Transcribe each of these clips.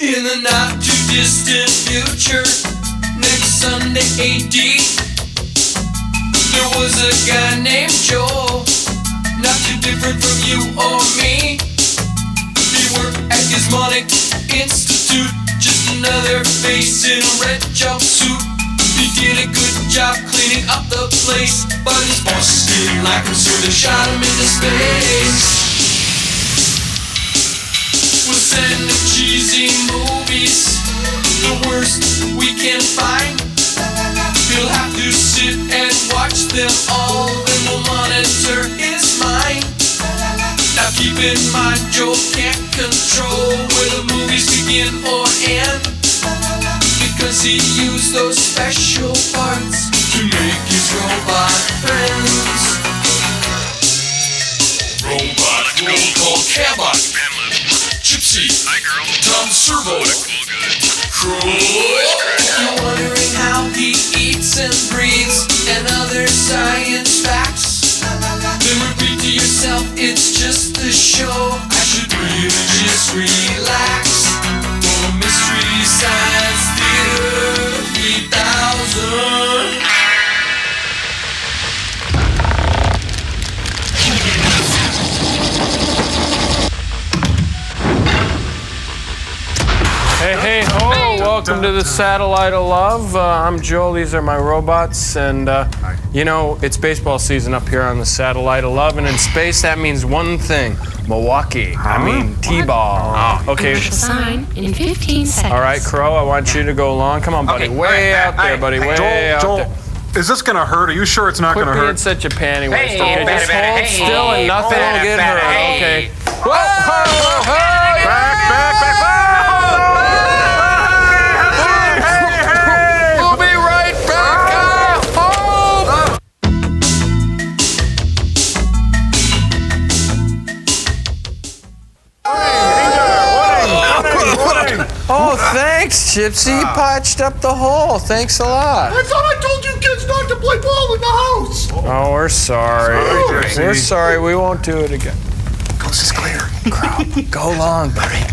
In the not too distant future, next Sunday AD, there was a guy named Joel, not too different from you or me. He worked at Gizmonic Institute, just another face in a red jumpsuit. He did a good job cleaning up the place, but his bosses didn't like him, so they shot him into space. We'll send him cheesy movies, the worst we can find. He'll have to sit and watch them all, then we'll monitor his mind. Now keep in mind, Joe can't control where the movies begin or end, because he used those special parts to make his robot friends. Robot roll call Cabot, Gypsy, hi girl, Tom Servo, you're wondering how he eats and breathes and other science facts, then repeat to yourself, it's just a show. I should really just relax. For Mystery Science Theater 3000. Hey, ho! Welcome to the Satellite of Love. I'm Joel, these are my robots, and you know, it's baseball season up here on the Satellite of Love, and in space that means one thing, Milwaukee. I mean, T-ball. Okay. Sign in 15 seconds. All right, Crow, I want you to go along. Come on, buddy. Way out there, buddy. Way out there. Is this gonna hurt? Are you sure it's not gonna hurt? Quit being such a panty waster. Hey, Okay, just hold still and nothing will get hurt. Okay. Back. We'll be right back. Home. Oh, thanks, Gypsy. You patched up the hole. Thanks a lot. I thought I told you kids not to play ball in the house. Oh, we're sorry. We're sorry. We won't do it again. Coast is clear. Go long, buddy.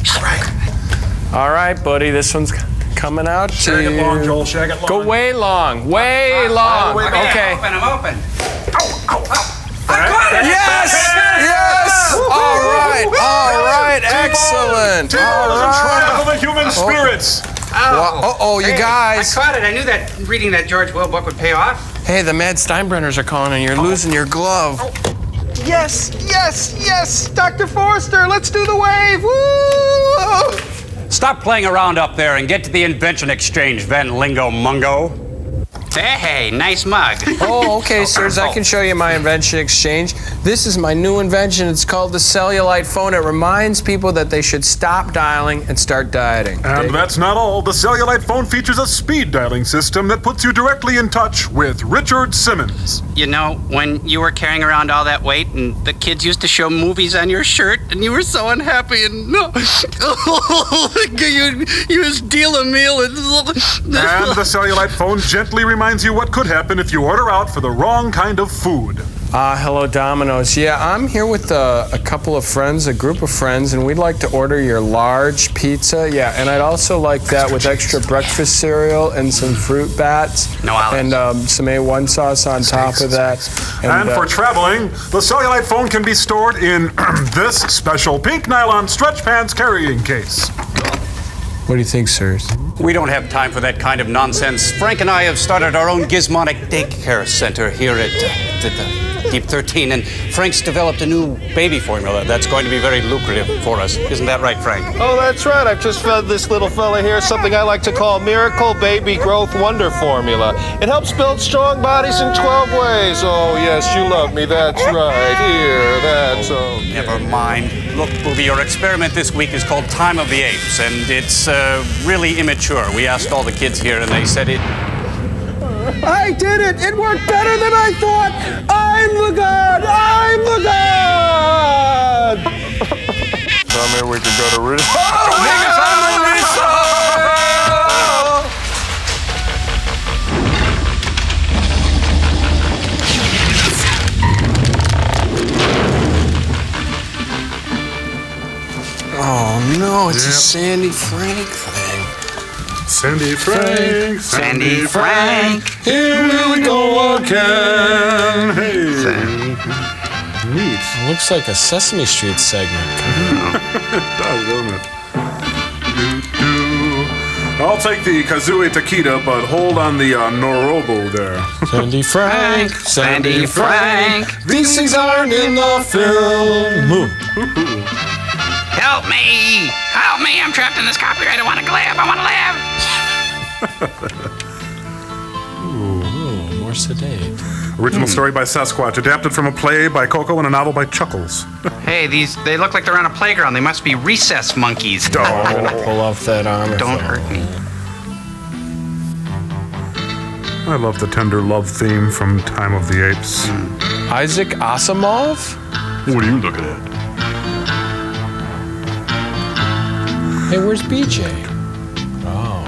All right, buddy. This one's coming out to Shag it you. long, Joel. Shag it long. Go way long. Way long. Okay. I'm open. Yes. All right. Excellent. All right. Triumph of the human spirits. You guys. I caught it. I knew that reading that George Will book would pay off. Hey, the Mad Steinbrenners are calling and you're losing your glove. Yes, Dr. Forrester, let's do the wave. Woo! Stop playing around up there and get to the invention exchange, Van Lingo Mungo. Hey, nice mug. Oh, okay, sirs. I can show you my invention exchange. This is my new invention. It's called the cellulite phone. It reminds people that they should stop dialing and start dieting. And that's not all. The cellulite phone features a speed dialing system that puts you directly in touch with Richard Simmons. You know, when you were carrying around all that weight and the kids used to show movies on your shirt and you were so unhappy and you was deal a meal and the cellulite phone gently reminds you what could happen if you order out for the wrong kind of food. Hello, Domino's. Yeah, I'm here with a couple of friends, a group of friends, and we'd like to order your large pizza. Yeah, and I'd also like that with extra breakfast cereal and some fruit bats. No olives. And some A1 sauce on top of that. And for traveling, the cellulite phone can be stored in this special pink nylon stretch pants carrying case. What do you think, sirs? We don't have time for that kind of nonsense. Frank and I have started our own gizmonic daycare center here at the Deep 13, and Frank's developed a new baby formula that's going to be very lucrative for us. Isn't that right, Frank? Oh, that's right. I've just fed this little fella here something I like to call Miracle Baby Growth Wonder Formula. It helps build strong bodies in 12 ways. Oh, yes, you love me. That's right. Here, that's okay. Never mind. Look, Booby, your experiment this week is called Time of the Apes, and it's really immature. We asked all the kids here, and they said it... I did it! It worked better than I thought! I'm the god! I'm the god! Tell me we can go to Rudy. Oh no, it's a Sandy Frank thing. Sandy Frank, Sandy Frank. here we go again. Hey. Neat. It looks like a Sesame Street segment. It does, doesn't it? I'll take the Kazooie Taquita, but hold on the Norobo there. Sandy Frank, Sandy Frank. These things aren't in the film. Help me! Help me! I'm trapped in this copyright. I want to live. I want to live. Ooh, more sedate. Original story by Sasquatch, adapted from a play by Coco and a novel by Chuckles. Hey, they look like they're on a playground. They must be recess monkeys. I'm gonna pull off that armor. Don't hurt me. I love the tender love theme from Time of the Apes. Isaac Asimov? What are you looking at? Hey, where's BJ? Oh.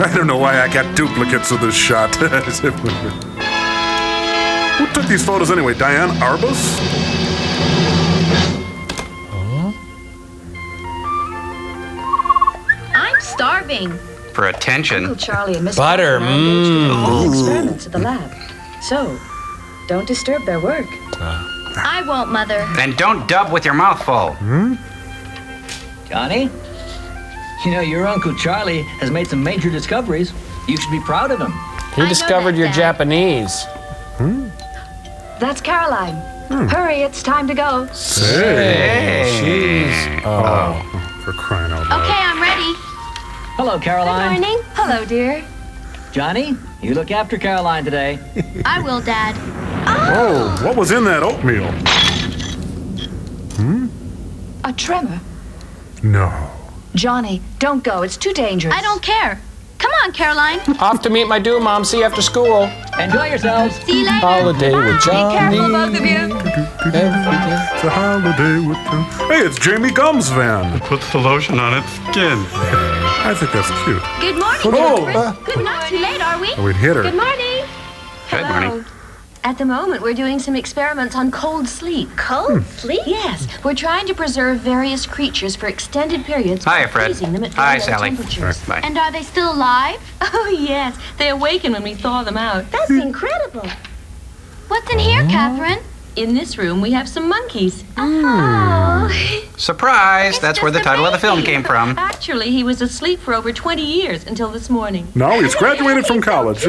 I don't know why I got duplicates of this shot. Who took these photos anyway? Diane Arbus? I'm starving. For attention. Uncle Charlie and Miss Butter, Catherine are engaged in doing experiments at the lab. So, don't disturb their work. I won't, Mother. Then don't dub with your mouth full. Johnny, you know, your Uncle Charlie has made some major discoveries. You should be proud of him. He discovered your Japanese. That's Caroline. Hurry, it's time to go. Jeez. Oh. For crying out loud. Okay, I'm ready. Hello, Caroline. Good morning. Hello, dear. Johnny, you look after Caroline today. I will, Dad. Oh, what was in that oatmeal? A tremor. No. Johnny, don't go. It's too dangerous. I don't care. Come on, Caroline. Off to meet my due mom. See you after school. Enjoy yourselves. See you later. Holiday with Johnny. Be careful, both of you. It's a holiday with them. Hey, it's Jamie Gum's van. Puts the lotion on its skin. I think that's cute. Good morning, Oh, Catherine. Good not too late, are we? Oh, we'd hit her. Good morning. Good morning. At the moment, we're doing some experiments on cold sleep. Cold sleep? Yes. We're trying to preserve various creatures for extended periods by Hiya, Fred. freezing them at Hi, very low Sally. temperatures. Bye. And are they still alive? Oh, yes. They awaken when we thaw them out. That's incredible. What's in here, Catherine? In this room, we have some monkeys. Oh. Surprise! That's where the title of the film came from. Actually, he was asleep for over 20 years until this morning. No, he's graduated from college.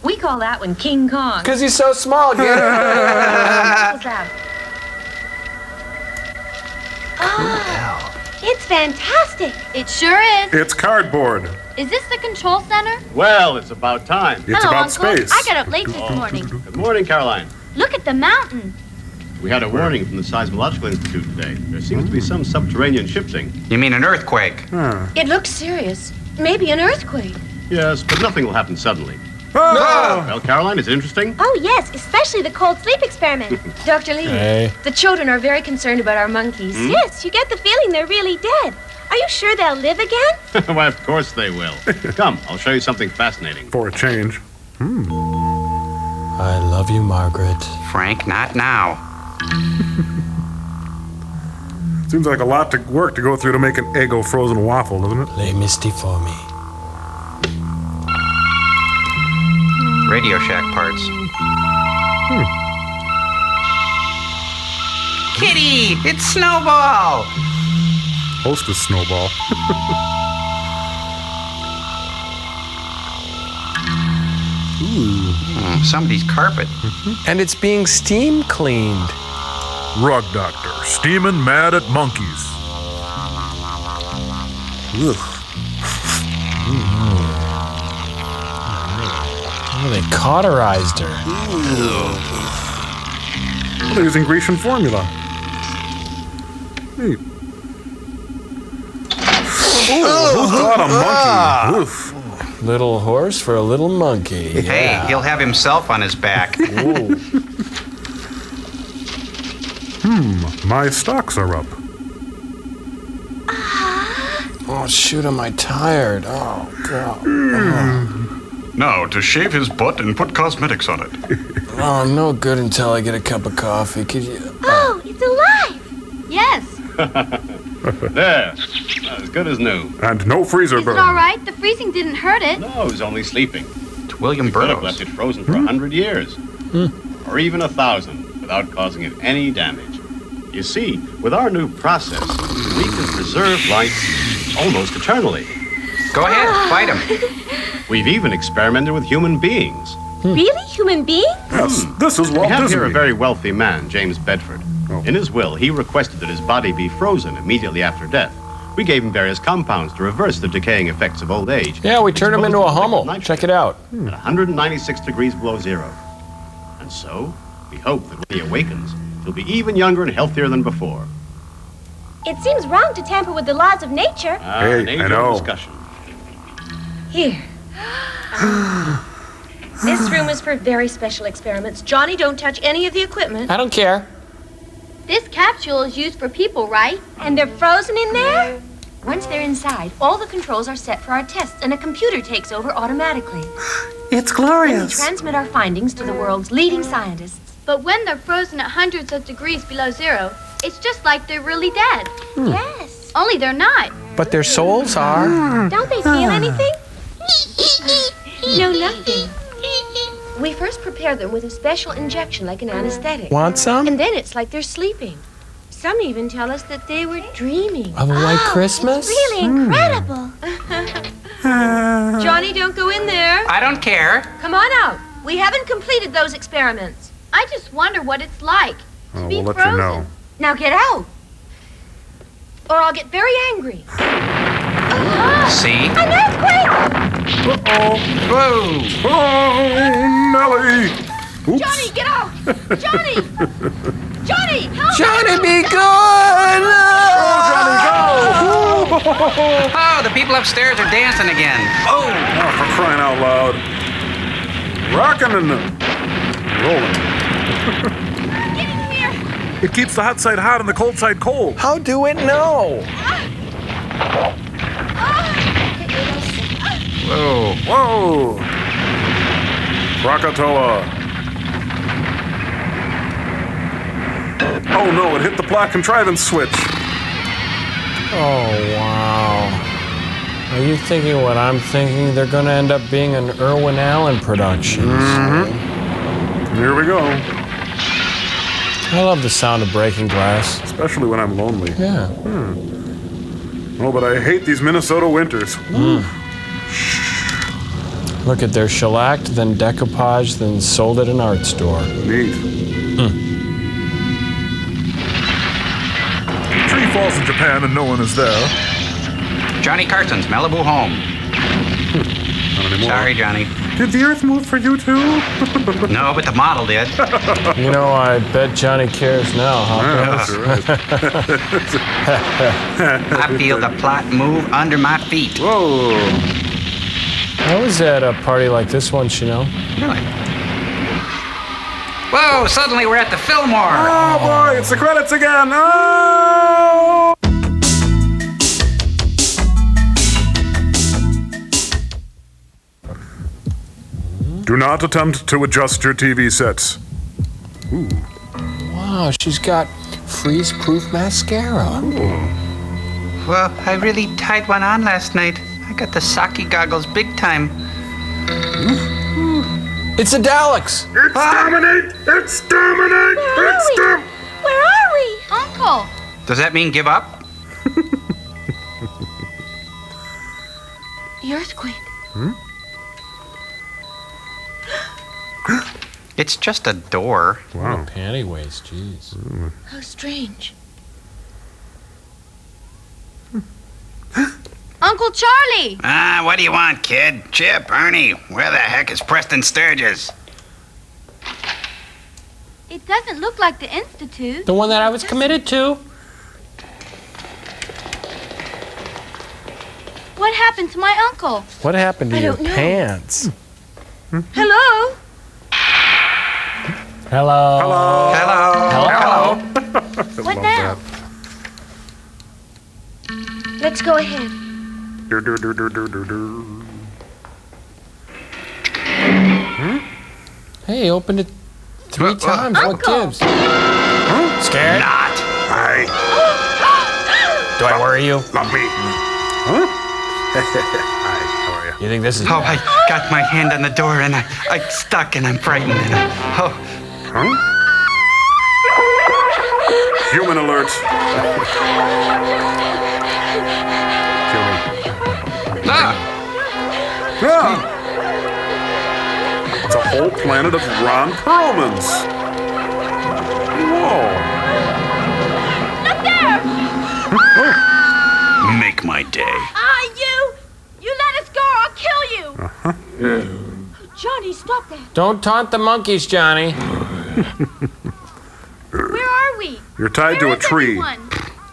We call that one King Kong. Because he's so small, get it? What's that? It's fantastic. It sure is. It's cardboard. Is this the control center? Well, it's about time. It's Hello, about Uncle. space. I got up late this morning. Good morning, Caroline. Look at the mountain. We had a warning from the Seismological Institute today. There seems to be some subterranean shifting. You mean an earthquake? It looks serious. Maybe an earthquake. Yes, but nothing will happen suddenly. Ah! Well, Caroline, is it interesting? Oh, yes, especially the cold sleep experiment. Dr. Lee, Hey. the children are very concerned about our monkeys. Yes, you get the feeling they're really dead. Are you sure they'll live again? Why, of course they will. Come, I'll show you something fascinating. For a change. I love you, Margaret. Frank, not now. Seems like a lot to work to go through to make an Eggo frozen waffle, doesn't it? Lay Misty for me. Radio Shack parts. Kitty! It's Snowball! Hostess Snowball. Somebody's carpet. And it's being steam cleaned. Rug Doctor, steaming mad at monkeys. Ugh. Oh, they cauterized her. They're using Grecian formula. Neat. Who caught a monkey? Oof. Little horse for a little monkey. Hey, he'll have himself on his back. My stocks are up. Oh, shoot, am I tired? Oh, God. Now, to shave his butt and put cosmetics on it. Oh, I'm no good until I get a cup of coffee. Could you? Oh, it's alive! Yes. There. As good as new. And no freezer Is burn. it all right? The freezing didn't hurt it. No, he's only sleeping. It's William Could have Burroughs. left it frozen for 100 years. Or even 1,000 without causing it any damage. You see, with our new process, we can preserve life almost eternally. Go ahead, fight him. We've even experimented with human beings. Really? Human beings? Yes, this is We Walt have Disney. here a very wealthy man, James Bedford. In his will, he requested that his body be frozen immediately after death. We gave him various compounds to reverse the decaying effects of old age. Yeah, we turned him into a Hummel. Check it out. At 196 degrees below zero. And so, we hope that when he awakens, he'll be even younger and healthier than before. It seems wrong to tamper with the laws of nature. Hey, an I age-old know. discussion. Here. This room is for very special experiments. Johnny, don't touch any of the equipment. I don't care. This capsule is used for people, right? And they're frozen in there? Once they're inside, all the controls are set for our tests, and a computer takes over automatically. It's And we glorious. transmit our findings to the world's leading scientists. But when they're frozen at hundreds of degrees below zero, it's just like they're really dead. Yes. Only they're not. But their souls are. Don't they feel anything? No, nothing. We first prepare them with a special injection like an anesthetic. Want some? And then it's like they're sleeping. Some even tell us that they were dreaming. Of a white Christmas? It's really incredible. Johnny, don't go in there. I don't care. Come on out. We haven't completed those experiments. I just wonder what it's like to be We'll let frozen. you know. Now get out. Or I'll get very angry. See? An earthquake! Uh-oh. Whoa! Oh, Nellie! Oops. Johnny, get out! Johnny! Johnny, help! Johnny, be good! Oh, the people upstairs are dancing again. Oh, for crying out loud. Rocking and rolling. Get in here! It keeps the hot side hot and the cold side cold. How do it know? Whoa. Whoa! Krakatoa. Oh no, it hit the plot contrivance switch. Oh, wow. Are you thinking what I'm thinking? They're going to end up being an Irwin Allen production. Here we go. I love the sound of breaking glass. Especially when I'm lonely. Yeah. Oh, but I hate these Minnesota winters. Look at their shellacked, then decoupaged, then sold at an art store. Neat. A tree falls in Japan and no one is there. Johnny Carson's Malibu home. Not anymore. Sorry, Johnny. Did the earth move for you too? No, but the model did. You know, I bet Johnny cares now, huh? Yeah, that's right. I feel the plot move under my feet. Whoa. I was at a party like this once, you know. Really? Whoa, suddenly we're at the Fillmore. Oh boy, it's the credits again. Oh! Do not attempt to adjust your TV sets. Ooh. Wow, she's got freeze-proof mascara. Well, I really tied one on last night. I got the sake goggles big time. It's a Daleks! Exterminate! Exterminate! Exterminate! Where are we? Uncle! Does that mean give up? The earthquake. It's just a door. Wow. Panty waist, jeez. How strange. Uncle Charlie! Ah, what do you want, kid? Chip, Ernie, where the heck is Preston Sturgis? It doesn't look like the Institute. The one that I was committed to. What happened to my uncle? What happened to I your don't know. pants? Hello? Hello. Hello. Hello. What now? Let's go ahead. Hey, opened it 3 times? What gives? Scared? Not. Hi. Do I worry you? Not me. Huh? Hi, how are you? You think this is Oh, I got my hand on the door and I stuck and I'm frightened. And Huh? Human alert. Kill me. Ah! It's a whole planet of Ron Perlmans. Whoa. Make my day. You let us go or I'll kill you! Johnny, stop that. Don't taunt the monkeys, Johnny. Where are we? You're tied to a tree. Everyone?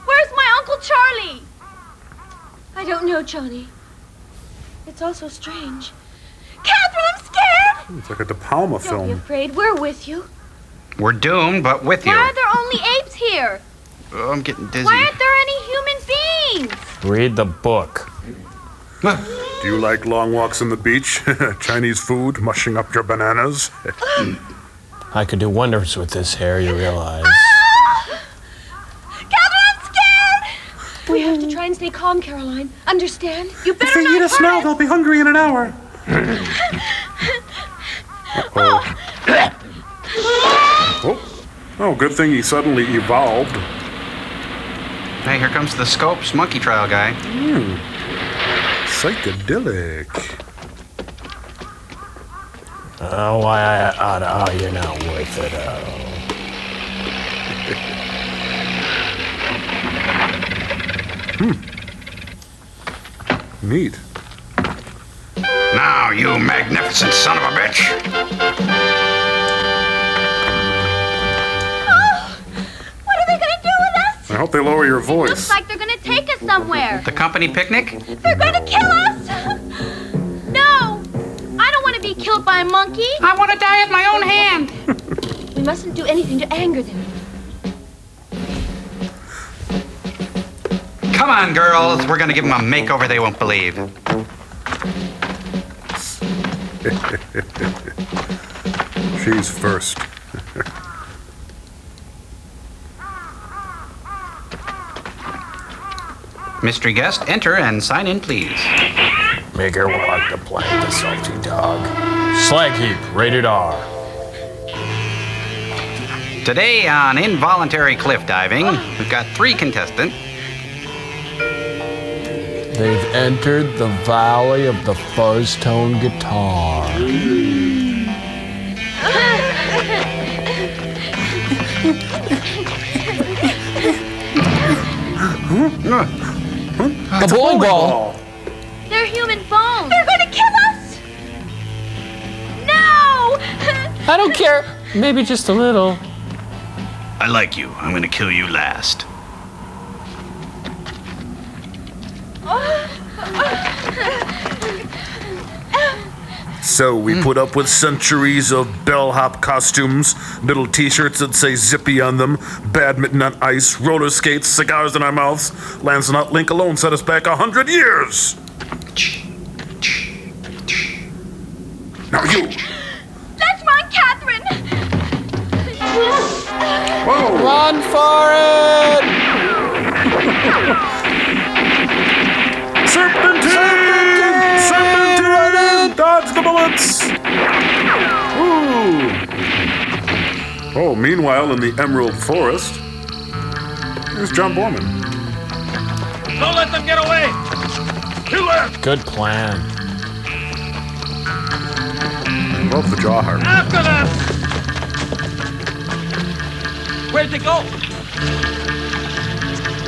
Where's my Uncle Charlie? I don't know, Johnny. It's all so strange. Catherine, I'm scared! It's like a De Palma Don't be film. afraid. We're with you. We're doomed, but with you. Why are there only apes here? Oh, I'm getting dizzy. Why aren't there any human beings? Read the book. Do you like long walks on the beach? Chinese food, mushing up your bananas? I could do wonders with this hair, you realize. Catherine, I'm scared! We have to try and stay calm, Caroline. Understand? You better not hurt us. they'll be hungry in an hour. Oh, good thing he suddenly evolved. Hey, here comes the Scopes monkey trial guy. Psychedelic. Oh, you're not worth it. Neat. Now, you magnificent son of a bitch. What are they gonna do with us? I hope they lower your voice. Looks like they're gonna take us somewhere. The company picnic? They're gonna kill us! No! I don't want to be killed by a monkey. I want to die at my own hand. We mustn't do anything to anger them. Come on, girls. We're going to give them a makeover they won't believe. She's first. Mystery guest, enter and sign in, please. Make her walk the plank, the salty dog. Slag heap, rated R. Today on involuntary cliff diving, we've got 3 contestants. They've entered the valley of the fuzz tone guitar. The bowling ball. They're human bones. They're gonna kill us! No! I don't care. Maybe just a little. I like you. I'm going to kill you last. So we put up with centuries of bellhop costumes, little t-shirts that say Zippy on them, badminton on ice, roller skates, cigars in our mouths. Lancelot Link alone set us back 100 years. Now you. Let's run, Catherine! Whoa. Run for it! Serpentine! Serpentine! Dodge the bullets! Ooh. Oh, meanwhile, in the Emerald Forest, there's John Borman. Don't let them get away! Kill them! Good plan. I love the jaw heart. After them! Where'd they go?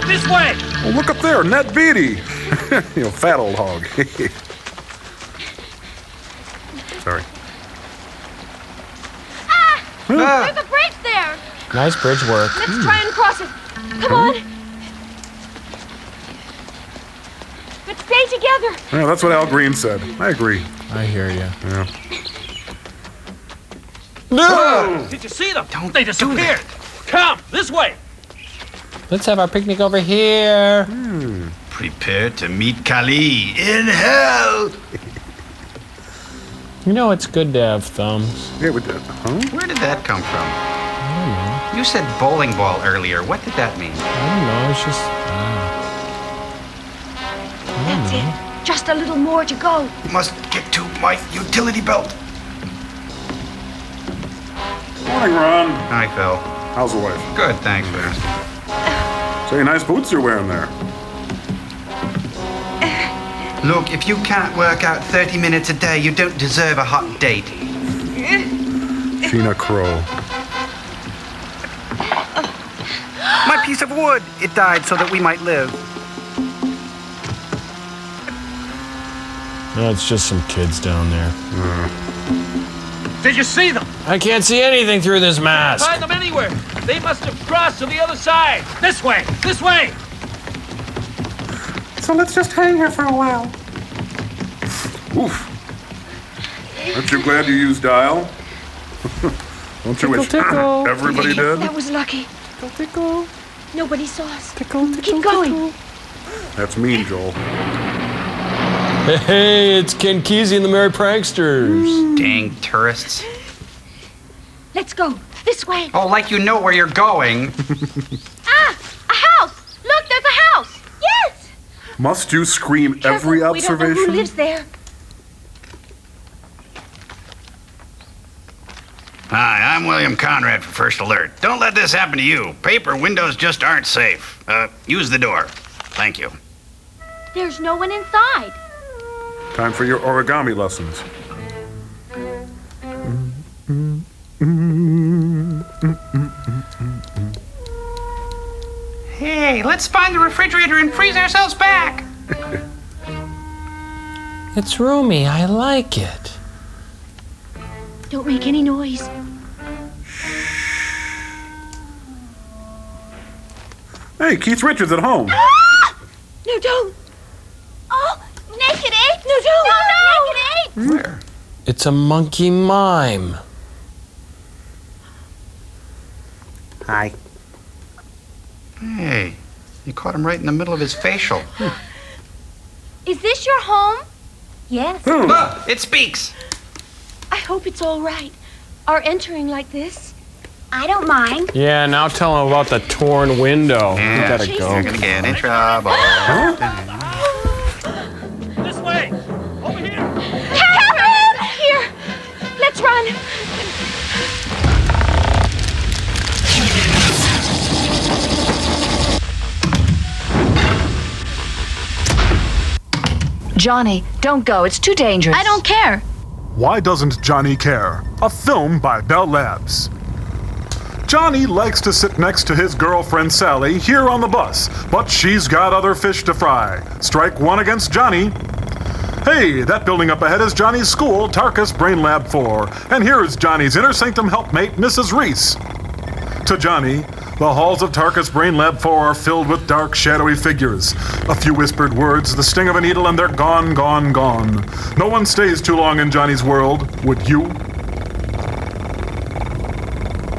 This way! Oh, look up there, Ned Beatty. You know, fat old hog. Sorry. There's a bridge there! Nice bridge work. Let's try and cross it. Come on. Let's stay together. Yeah, that's what Al Green said. I agree. I hear you. Yeah. No! Did you see them? They disappeared! Come, this way! Let's have our picnic over here. Prepare to meet Kali in hell. You know it's good to have thumbs. Yeah, we did. Huh? Where did that come from? I don't know. You said bowling ball earlier. What did that mean? I don't know. It's just. That's it. Just a little more to go. Must get to my utility belt. Morning, Ron. Hi, Phil. How's the wife? Good, thanks for asking. Say, nice boots you're wearing there. Look, if you can't work out 30 minutes a day, you don't deserve a hot date. Gina Crow. My piece of wood. It died so that we might live. No, it's just some kids down there. Did you see them? I can't see anything through this mask. Find them anywhere. They must have crossed to the other side. This way. This way. So let's just hang here for a while. Oof. Aren't you glad you used dial? Don't you wish tickle. everybody did? That was lucky. Tickle, tickle. Nobody saw us. Tickle, tickle, Keep going. tickle. That's mean, Joel. Hey, it's Ken Kesey and the Merry Pranksters. Dang tourists. Let's go. This way. Oh, like you know where you're going. Ah! A house! Look, there's a house! Yes! Must you scream Careful, every we don't know observation? who lives there. Hi, I'm William Conrad for First Alert. Don't let this happen to you. Paper windows just aren't safe. Use the door. Thank you. There's no one inside. Time for your origami lessons. Hey, let's find the refrigerator and freeze ourselves back. It's roomy. I like it. Don't make any noise. Hey, Keith Richards at home. Ah! No, don't. Oh, naked ape! No, don't. No, naked ape! Where? It's a monkey mime. Hi. Hey, you caught him right in the middle of his facial. Is this your home? Yes. Look, it speaks. I hope it's all right. Our entering like this. I don't mind. Yeah, now tell him about the torn window. Yeah, We gotta go. You're gonna get in trouble. This way. Over here. Catherine! Here. Let's run. Johnny, don't go. It's too dangerous. I don't care. Why Doesn't Johnny Care? A film by Bell Labs. Johnny likes to sit next to his girlfriend Sally here on the bus, but she's got other fish to fry. Strike one against Johnny. Hey, that building up ahead is Johnny's school, Tarkus Brain Lab 4, and here is Johnny's inner sanctum helpmate, Mrs. Reese. To Johnny, the halls of Tarkus Brain Lab 4 are filled with dark, shadowy figures. A few whispered words, the sting of a needle, and they're gone, gone, gone. No one stays too long in Johnny's world, would you?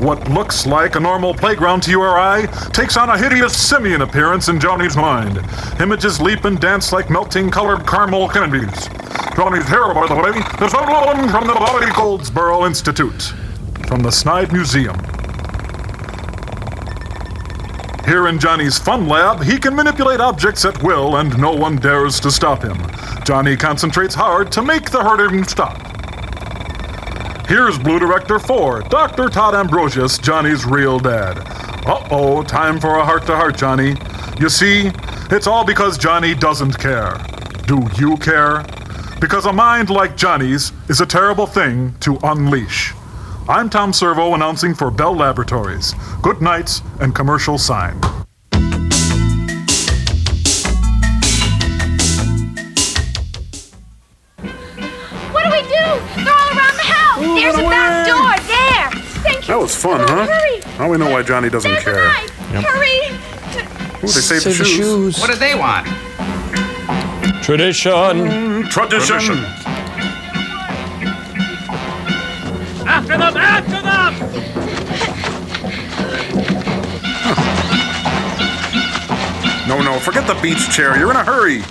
What looks like a normal playground to your eye takes on a hideous simian appearance in Johnny's mind. Images leap and dance like melting colored caramel candies. Johnny's hair, by the way, is stolen from the Bobby Goldsboro Institute, from the Snide Museum. Here in Johnny's fun lab, he can manipulate objects at will and no one dares to stop him. Johnny concentrates hard to make the hurting stop. Here's Blue Director 4, Dr. Todd Ambrosius, Johnny's real dad. Uh-oh, time for a heart-to-heart, Johnny. You see, it's all because Johnny doesn't care. Do you care? Because a mind like Johnny's is a terrible thing to unleash. I'm Tom Servo announcing for Bell Laboratories. Good nights and commercial sign. What do we do? They're all around the house. There's a back door. There. Thank you. That was fun, Come on, huh? Hurry. Now we know why Johnny doesn't There's care. a knife. Hurry. Ooh, they saved the shoes. What do they want? Tradition. Tradition. After them! After them! No, forget the beach chair. You're in a hurry.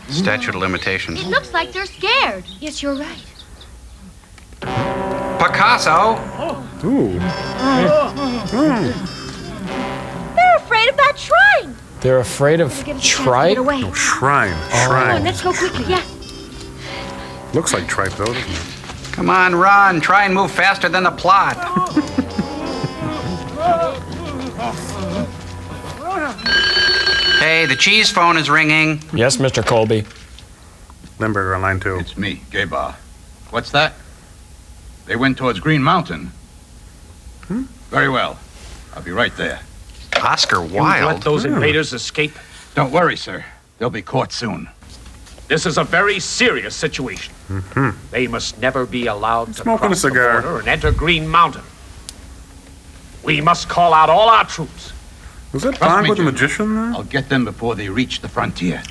Statute of limitations. It looks like they're scared. Yes, you're right. Picasso! Ooh. They're afraid of that shrine. They're afraid of tripe? No, shrine. Come Shrine. on, let's go quickly. Yeah. Looks like tripe, though, doesn't it? Come on, run. Try and move faster than the plot. Hey, the cheese phone is ringing. Yes, Mr. Colby. Limburger on line 2. It's me, Gaybar. What's that? They went towards Green Mountain. Very well. I'll be right there. Oscar You Wilde. let those invaders escape? Don't worry, sir. They'll be caught soon. This is a very serious situation. They must never be allowed to Smoking cross a cigar. the border and enter Green Mountain. We must call out all our troops. Was that Trust Bond me, with the Jim. magician there? I'll get them before they reach the frontier.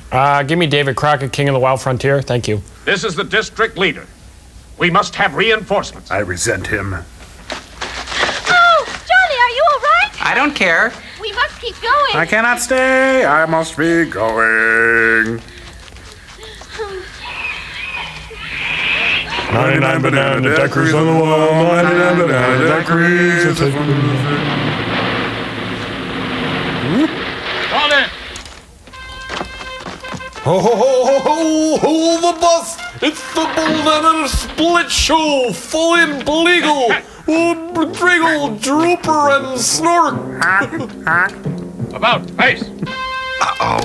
Give me David Crockett, King of the Wild Frontier. Thank you. This is the district leader. We must have reinforcements. I resent him. Oh, Johnny, are you all right? I don't care. We must keep going. I cannot stay. I must be going. 99 banana daiquiris on the wall. 99 banana daiquiris. Johnny! Ho ho ho ho ho ho the bus! It's the Banana Split Show! Full in Bleagle! Driggle, Drooper, and Snork! About face! Uh-oh.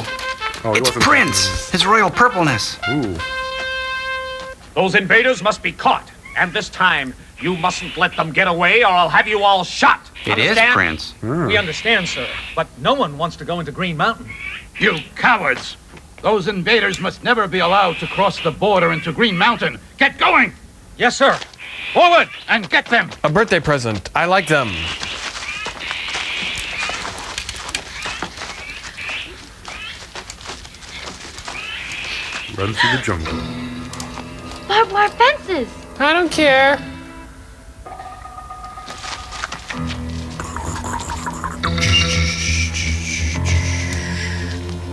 Oh, he It's wasn't- Prince, His Royal Purpleness. Ooh. Those invaders must be caught. And this time, you mustn't let them get away or I'll have you all shot. It is Understand? Prince. We understand, sir. But no one wants to go into Green Mountain. You cowards! Those invaders must never be allowed to cross the border into Green Mountain. Get going! Yes, sir. Forward and get them! A birthday present. I like them. Run through the jungle. Barbed wire fences. I don't care.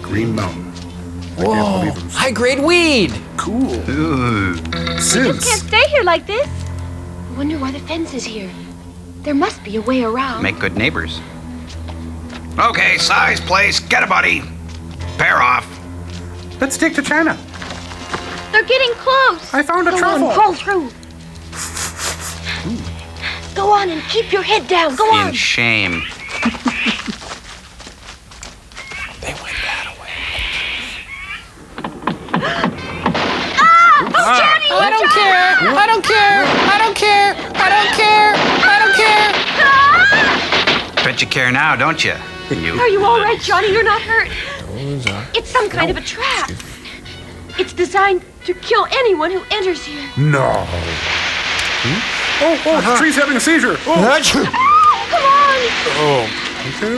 Green Mountain. Whoa. High-grade weed. Cool. Just Since. can't stay here like this. I wonder why the fence is here. There must be a way around. Make good neighbors. Okay, size, place, get a buddy. Pair off. Let's take to China. They're getting close. I found a Go truffle. on, crawl through. Go on and keep your head down. Go In on. shame. They went that way. Johnny, I don't care. I don't care. I don't care. I don't care. I don't care. Bet you care now, don't you? Are you all right, Johnny? You're not hurt. Those are... It's some kind of a trap. It's designed to kill anyone who enters here. No. Oh, the tree's having a seizure. Oh, Come on. okay.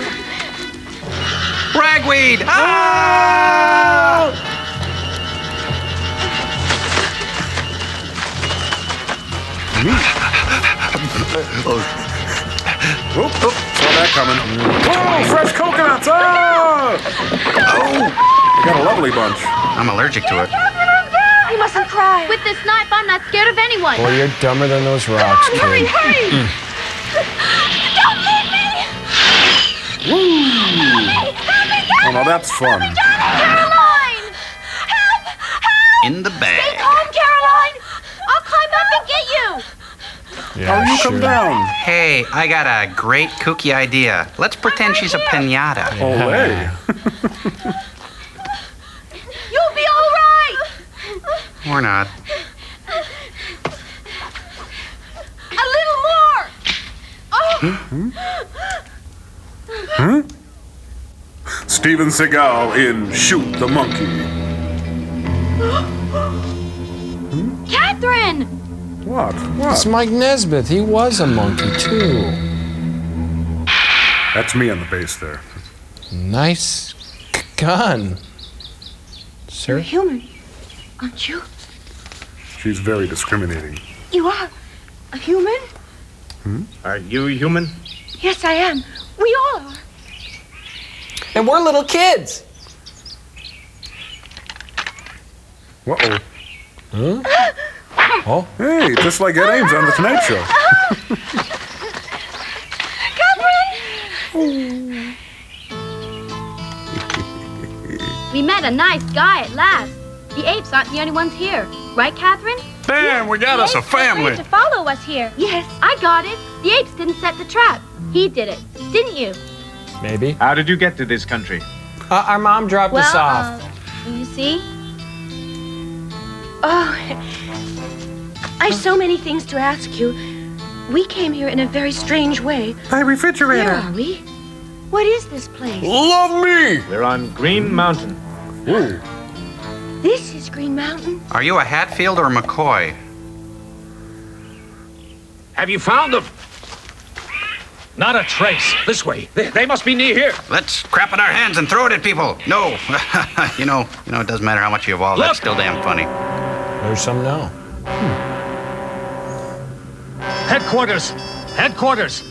Ragweed! Ah! Saw that coming. Oh, fresh coconuts! Oh! I got a lovely bunch. I'm allergic to it. You mustn't cry. With this knife, I'm not scared of anyone. Boy, you're dumber than those rocks, kid. Hurry, hurry. Don't leave me. Oh, now that's fun. Caroline! Help! Help! In the bag. Stay calm, Caroline! I'll climb up and get you! Yeah, You come down. Hey, I got a great kooky idea. Let's pretend she's a piñata. Olay. You'll be all right! Or not. A little more! Oh! Steven Seagal in Shoot the Monkey. Catherine! What? It's What? Mike Nesmith. He was a monkey, too. That's me on the bass there. Nice gun. You're Sir? human, aren't you? She's very discriminating. You are a human? Are you human? Yes, I am. We all are. And we're little kids. Uh-oh. Huh? Oh. Hey, just like Ed Ames on The Tonight Show. Catherine! We met a nice guy at last. The apes aren't the only ones here. Right, Catherine? Damn, we got us a family. To follow us here. Yes, I got it. The apes didn't set the trap. He did it, didn't you? Maybe. How did you get to this country? Our mom dropped us off. You see? Oh, I've so many things to ask you. We came here in a very strange way. My refrigerator. Where are we? What is this place? Love me! We're on Green Mountain. Ooh. This is Green Mountain? Are you a Hatfield or McCoy? Have you found them? Not a trace. This way. They must be near here. Let's crap in our hands and throw it at people. No. you know, it doesn't matter how much you evolve. That's still damn funny. There's some now. Headquarters. Headquarters.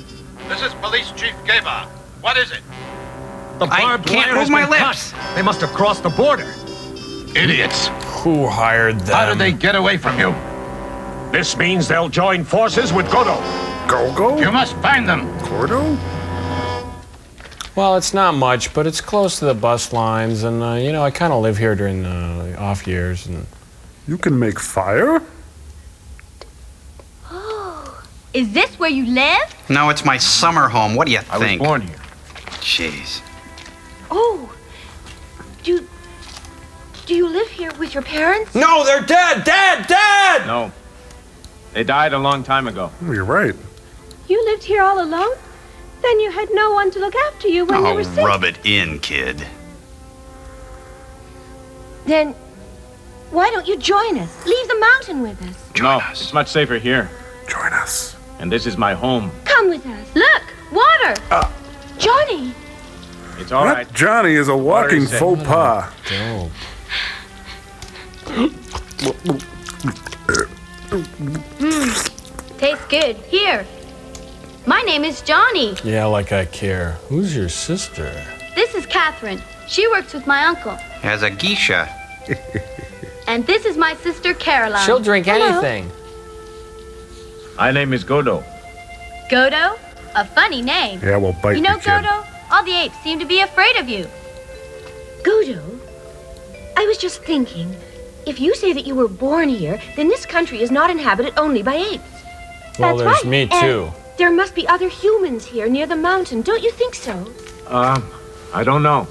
This is Police Chief Gaba. What is it? The barbed wire has been cut. They must have crossed the border. Idiots. Who hired them? How did they get away from you? This means they'll join forces with Godo. Go-Go? You must find them. Gordo? Well, it's not much, but it's close to the bus lines, and, I kind of live here during the off years. And You can make fire? Oh, is this where you live? No, it's my summer home. What do you think? I was born here. Jeez. Oh, do you live here with your parents? No, they're dead! Dead! No. They died a long time ago. Oh, you're right. You lived here all alone? Then you had no one to look after you when you were sick. Rub it in, kid. Then why don't you join us? Leave the mountain with us. No, it's much safer here. Join us. And this is my home. Come with us. Look, water. Johnny. It's all right. Johnny is a walking faux pas. Dope. Tastes good. Here. My name is Johnny. Yeah, like I care. Who's your sister? This is Catherine. She works with my uncle. As a geisha. And this is my sister Caroline. She'll drink Hello. anything. My name is Godo. Godo? A funny name. Yeah, well, bite You know, me, kid. Godo, all the apes seem to be afraid of you. Godo? I was just thinking, if you say that you were born here, then this country is not inhabited only by apes. Well, That's there's right. me, too. And there must be other humans here near the mountain. Don't you think so? I don't know.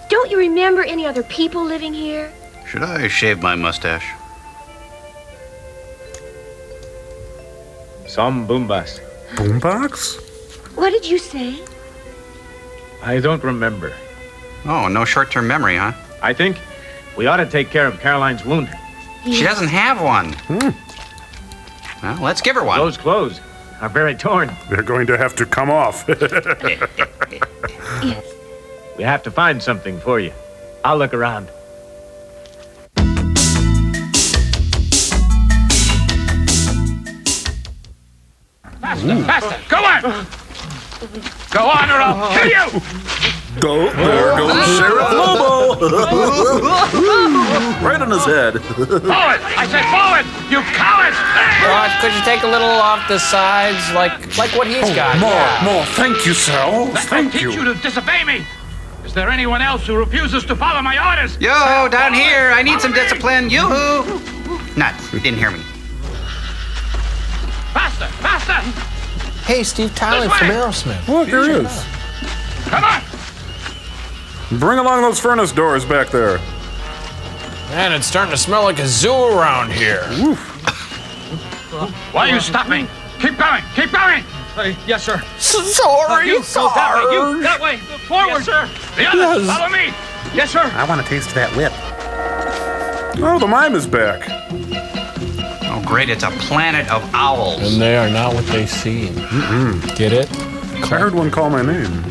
Don't you remember any other people living here? Should I shave my mustache? Some boombas. Boombox? What did you say? I don't remember. Oh, no short-term memory, huh? I think we ought to take care of Caroline's wound. She doesn't have one. Well, let's give her one. Those clothes are very torn. They're going to have to come off. Yes. We have to find something for you. I'll look around. Faster, faster! Go on! Go on or I'll kill you! There goes Sheriff Lobo! Right on his head. Forward! I said forward! You cowards! Could you take a little off the sides, like what he's got? More. Thank you, Sal. Thank Teach you to disobey me! Is there anyone else who refuses to follow my orders? Yo, down here, I need some discipline. Yoo-hoo! Nuts, you didn't hear me. Faster, faster! Hey, Steve Tyler from Aerosmith. Look, there he is. Come on! Bring along those furnace doors back there. Man, it's starting to smell like a zoo around here. Why are you stopping? Keep going! Keep going! Yes, sir. Sorry, You that way! Forward! Yes, sir! The others, follow me! Yes, sir! I want to taste that whip. Oh, the mime is back. Oh, great, it's a planet of owls. And they are not what they seem. Get it? I heard one call my name.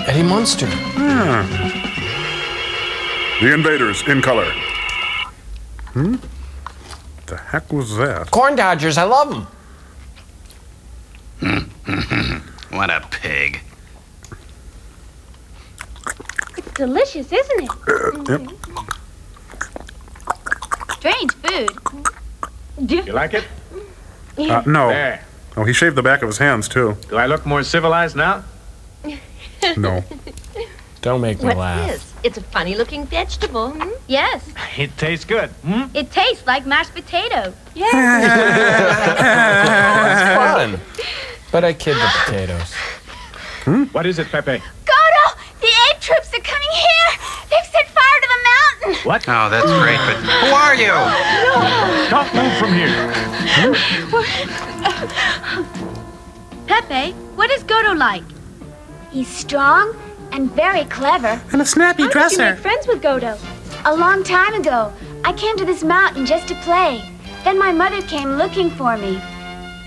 Eddie Munster. Yeah. The invaders in color. The heck was that? Corn Dodgers, I love them. What a pig. It's delicious, isn't it? Yep. strange food. You like it? No. There. Oh, he shaved the back of his hands, too. Do I look more civilized now? No. Don't make me What's laugh. this? It's a funny-looking vegetable. Hmm? Yes, It tastes good. Hmm? it tastes like mashed potato. It's fun. But I kid the potatoes. What is it, Pepe? Godo! The ape troops are coming here! They've set fire to the mountain! What? Oh, that's great, but who are you? Don't move from here. Pepe, what is Godo like? He's strong and very clever. And a snappy How did you make friends with Godo? A long time ago. I came to this mountain just to play. Then my mother came looking for me.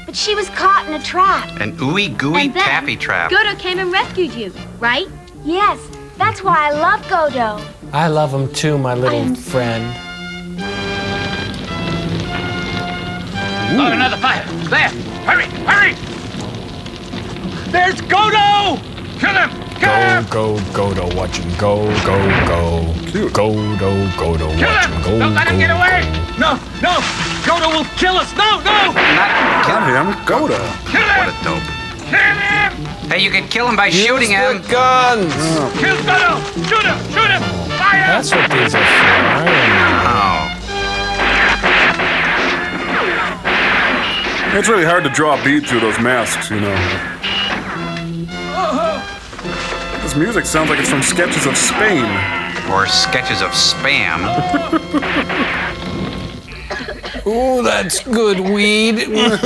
But she was caught in a trap. An ooey gooey And then taffy trap. Godo came and rescued you, right? Yes, that's why I love Godo. I love him too, my little friend. Oh, another fire. There. Hurry, hurry. There's Godo. Kill him. Kill him. Go, Godo, watch him go, go. Godo, watch him go. Don't let him get away. No. Godo will kill us. No. Not him, Godo. Kill him. What a dope. Kill him. Hey, you could kill him by shooting Use him. the guns. Kill Godo. Shoot him. Fire. That's what these are for. Oh. It's really hard to draw a beat through those masks, you know. This music sounds like it's from sketches of Spain. Or sketches of spam. Ooh, that's good weed. The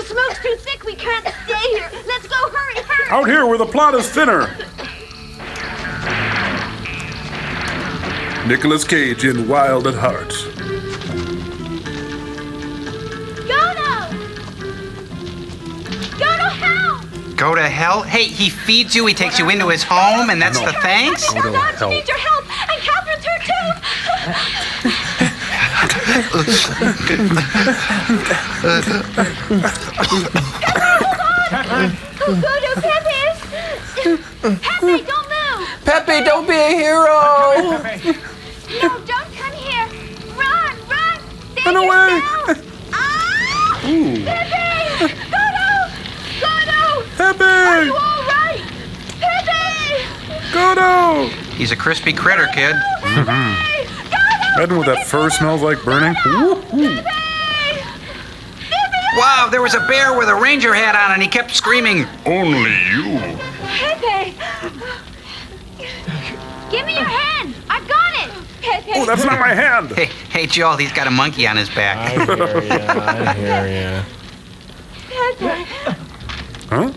smoke's too thick. We can't stay here. Let's go. Hurry. Out here where the plot is thinner. Nicolas Cage in Wild at Heart. Go to hell? Hey, he feeds you, he takes you into his home, and that's the thanks? Go to hell. She needs your help. And Catherine's here too. Godo, Pepe. Pepe, don't move. Pepe, don't be a hero. No, don't come here. Run. Run away. Pepe. Pepe! Are you all right? Pepe! Godo! He's a crispy critter, kid. Imagine what that fur smells like burning. Wow, there was a bear with a ranger hat on and he kept screaming, "Only you." Pepe! Give me your hand! I've got it! Pepe! Oh, that's not my hand! Hey, Joel, he's got a monkey on his back. I hear ya. Pepe! Huh?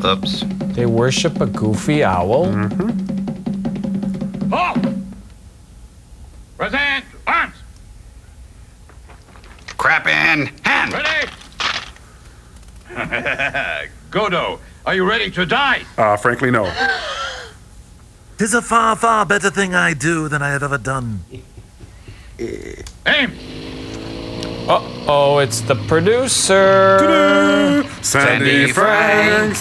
Oops. They worship a goofy owl? Halt! Present! Arms! Crap in hand! Ready? Godo, are you ready to die? Frankly, no. 'Tis a far, far better thing I do than I have ever done. Aim! Uh-oh, it's the producer. Sandy Frank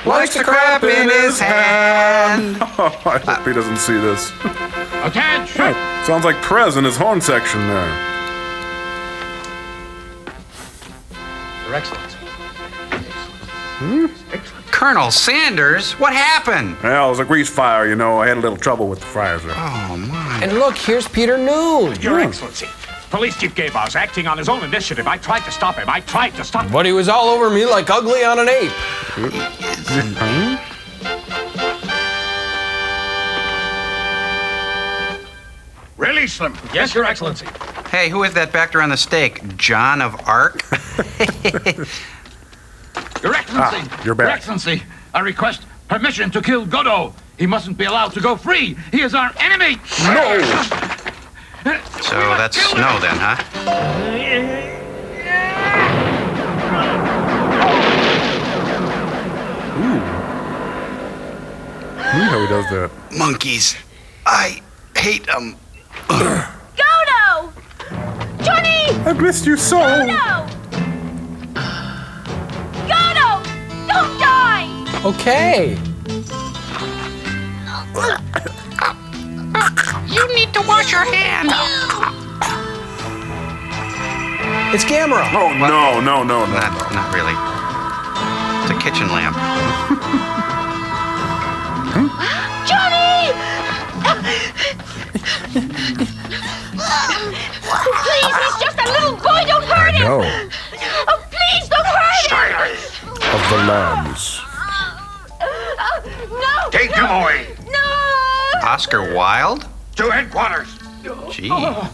likes to crap in his hand. I hope he doesn't see this. Attention! Sounds like Prez in his horn section there. Your Excellency. Colonel Sanders, what happened? Well, it was a grease fire, you know. I had a little trouble with the fryers there. Oh, my. And look, here's Peter Noon. Your Excellency. Police Chief Gabos acting on his own initiative. I tried to stop him. But he was all over me like ugly on an ape. Release them. Yes, Your Excellency. Hey, who is that back there on the stake? John of Arc? Your Excellency. You're back. Your Excellency, I request permission to kill Godo. He mustn't be allowed to go free. He is our enemy. No! So that's snow then, huh? How he does that. Monkeys. I hate them. Godo! Johnny! I've missed you so. Godo! Godo! Don't die! Okay. You need to wash your hands. It's Gamera. Oh, no. Not really. It's a kitchen lamp. Johnny! Please, he's just a little boy. Don't hurt him. No. Oh, please, don't hurt him. Of the lambs. No. Take him away. No. Oscar Wilde? To headquarters. Gee. Oh.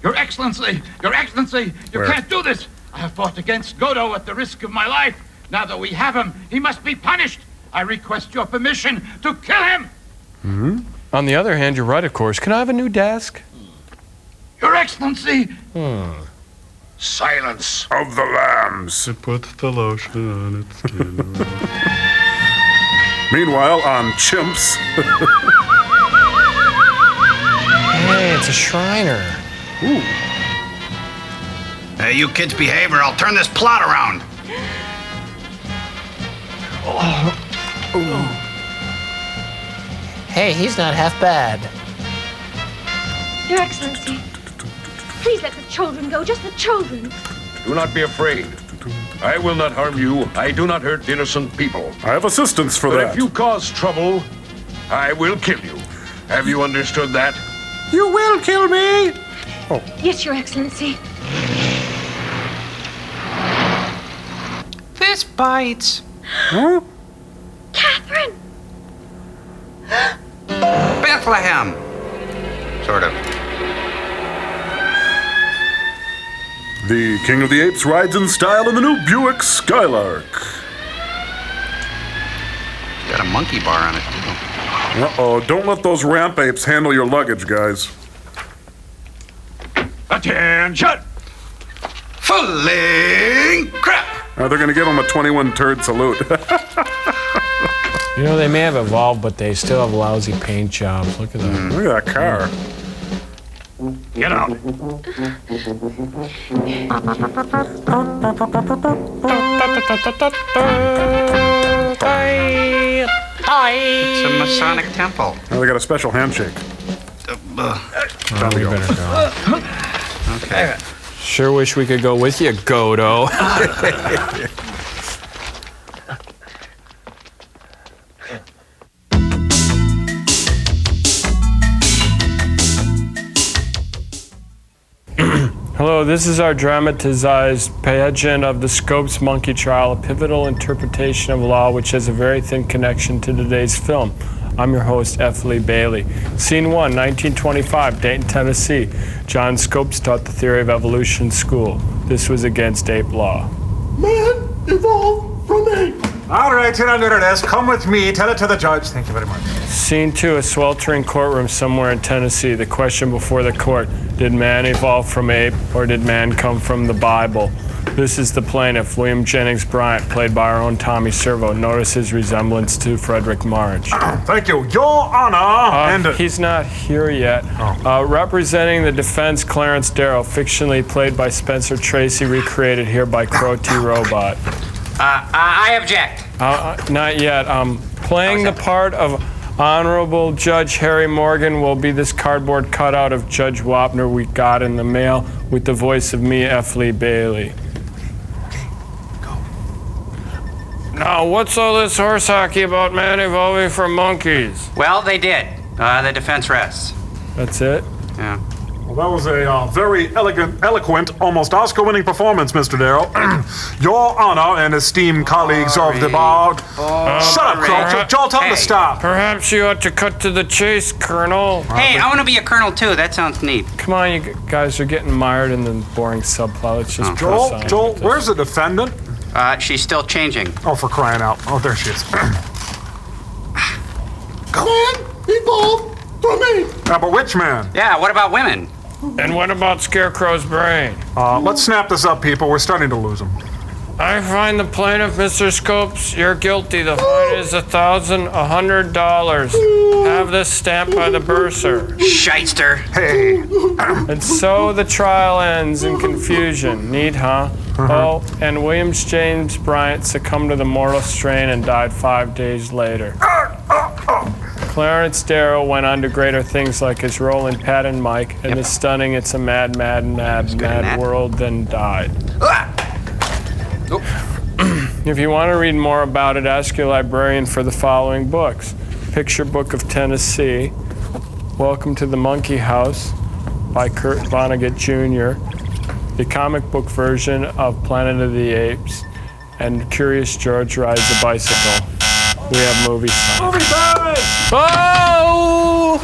Your Excellency, you Where? can't do this. I have fought against Godo at the risk of my life. Now that we have him, he must be punished. I request your permission to kill him. On the other hand, you're right, of course. Can I have a new desk? Your Excellency. Silence. Of the lambs. It puts the lotion on its skin. Meanwhile, on chimps. Hey, it's a Shriner. Ooh. Hey, you kids behave or I'll turn this plot around. Hey, he's not half bad. Your Excellency, please let the children go. Just the children. Do not be afraid. I will not harm you. I do not hurt innocent people. I have assistance for But that. if you cause trouble, I will kill you. Have you understood that? You will kill me. Yes, Your Excellency. This bites. Huh? Catherine. Bethlehem. Sort of. The King of the Apes rides in style in the new Buick Skylark. Got a monkey bar on it, too. Uh-oh, don't let those ramp apes handle your luggage, guys. Attention. Fulling crap. They're gonna give him a 21 turd salute. You know, they may have evolved, but they still have lousy paint jobs. Look at that. Look at that car. Get out. It's a Masonic temple. Oh, they got a special handshake. Oh, we better go. Okay. Sure wish we could go with you, Godo. Hello, this is our dramatized pageant of the Scopes Monkey Trial, a pivotal interpretation of law which has a very thin connection to today's film. I'm your host, F. Lee Bailey. Scene 1, 1925, Dayton, Tennessee. John Scopes taught the theory of evolution in school. This was against ape law. Man evolved from ape. All right, you're under arrest. Come with me. Tell it to the judge. Thank you very much. Scene 2, a sweltering courtroom somewhere in Tennessee. The question before the court, did man evolve from ape or did man come from the Bible? This is the plaintiff, William Jennings Bryant, played by our own Tommy Servo. Notice his resemblance to Frederick March. Thank you, Your Honor. He's not here yet. Representing the defense, Clarence Darrow, fictionally played by Spencer Tracy, recreated here by Crow T. Robot. I object. Not yet. Playing the part of Honorable Judge Harry Morgan will be this cardboard cutout of Judge Wapner we got in the mail with the voice of me, F. Lee Bailey. Now, what's all this horse hockey about man evolving from monkeys? Well, they did. The defense rests. That's it? Yeah. Well, that was a very eloquent, almost Oscar-winning performance, Mr. Darrow. Your Honor and esteemed colleagues of the bar. Shut up, Crow. Joel, tell him to stop. Perhaps you ought to cut to the chase, Colonel. Hey, I want to be a colonel, too. That sounds neat. Come on, you guys are getting mired in the boring subplot. Let's just press on. Joel, where's the defendant? She's still changing. Oh, for crying out. Oh, there she is. Man evolved from ape. But which man? Yeah, what about women? And what about Scarecrow's brain? Let's snap this up, people. We're starting to lose him. I find the plaintiff, Mr. Scopes, you're guilty. The fine is $1,100. Have this stamped by the bursar. Shyster. Hey. And so the trial ends in confusion. Neat, huh? Oh, and William James Bryant succumbed to the mortal strain and died 5 days later. Clarence Darrow went on to greater things like his role in Pat and Mike and the stunning It's a Mad, Mad, Mad, Mad World, then died. If you want to read more about it, ask your librarian for the following books. Picture Book of Tennessee, Welcome to the Monkey House by Kurt Vonnegut Jr., the comic book version of Planet of the Apes, and Curious George Rides a Bicycle. We have movie time. Movie time! Oh!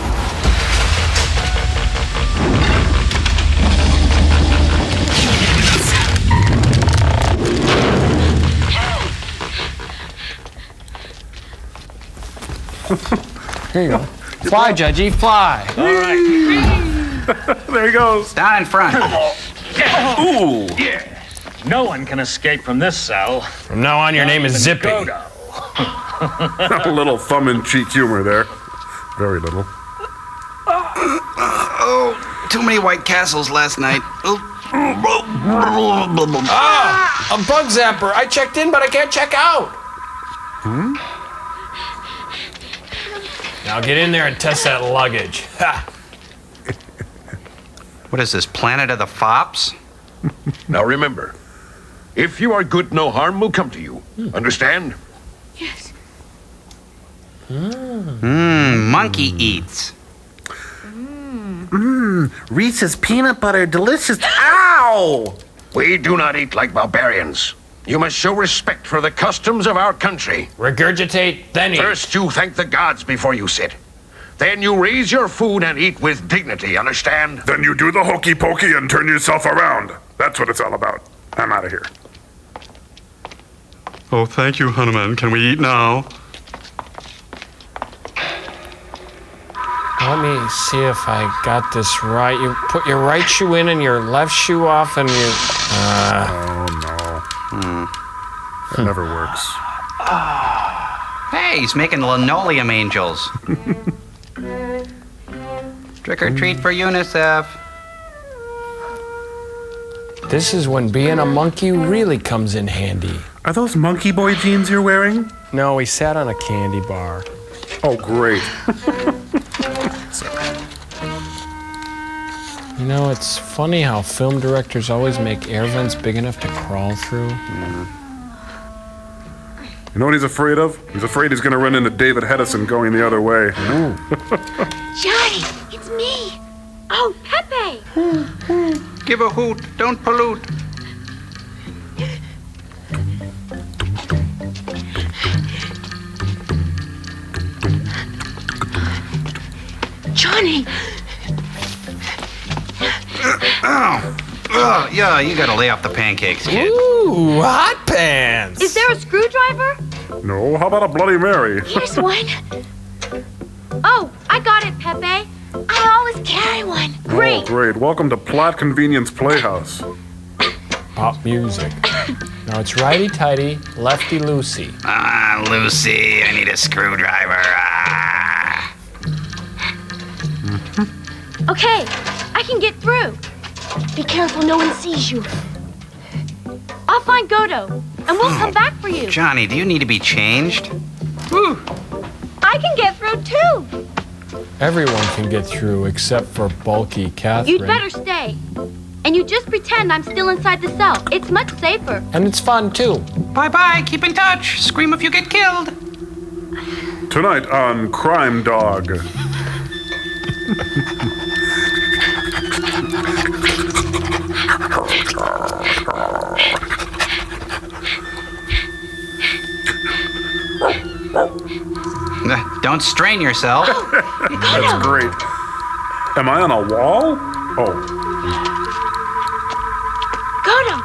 Here you go. Fly, Judgy, fly. All right. There he goes. Down in front. Ooh. Yeah. No one can escape from this cell. From now on, your name is Zippy. A little thumb-in-cheek humor there. Very little. Oh, too many White Castles last night. Ah, a bug zapper. I checked in, but I can't check out. Now get in there and test that luggage. Ha. What is this, Planet of the Fops? Now remember, if you are good, no harm will come to you. Understand? Yes. Monkey eats. Reese's peanut butter, delicious. Ow! We do not eat like barbarians. You must show respect for the customs of our country. Regurgitate, then eat. First, you thank the gods before you sit. Then you raise your food and eat with dignity, understand? Then you do the hokey pokey and turn yourself around. That's what it's all about. I'm out of here. Oh, thank you, Hanuman. Can we eat now? Let me see if I got this right. You put your right shoe in and your left shoe off, and you. Oh no. It never works. Hey, he's making linoleum angels. Trick or treat for UNICEF. This is when being a monkey really comes in handy. Are those monkey boy jeans you're wearing? No, he sat on a candy bar. Oh, great. You know, it's funny how film directors always make air vents big enough to crawl through. You know what he's afraid of? He's afraid he's going to run into David Hedison going the other way. Johnny, it's me. Oh, Pepe. Give a hoot, don't pollute. Johnny. Oh, yeah, you gotta lay off the pancakes, kid. Ooh, hot pants. Is there a screwdriver? No, how about a Bloody Mary? Here's one. Oh, I got it, Pepe. I always carry one. Great. Oh, great. Welcome to Plot Convenience Playhouse. Pop music. Now it's righty-tighty, lefty-loosey. Ah, Lucy, I need a screwdriver. Ah. Okay, I can get through. Be careful no one sees you. I'll find Godo, and we'll come back for you. Johnny, do you need to be changed? Whew. I can get through, too. Everyone can get through except for bulky Catherine. You'd better stay. And you just pretend I'm still inside the cell. It's much safer. And it's fun, too. Bye-bye, keep in touch. Scream if you get killed. Tonight on Crime Dog. Don't strain yourself. That's great. Am I on a wall? Oh. Godo!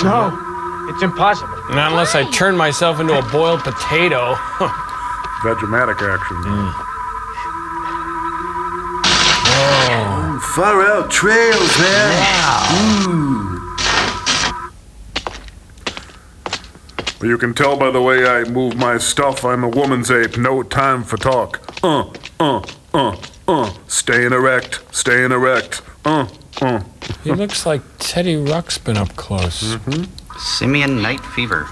No, it's impossible. Not unless I turn myself into a boiled potato. Vegematic action. Far out trails, man. Wow. You can tell by the way I move my stuff, I'm a woman's ape. No time for talk. Staying erect. He looks like Teddy Ruxpin up close. Simian night fever.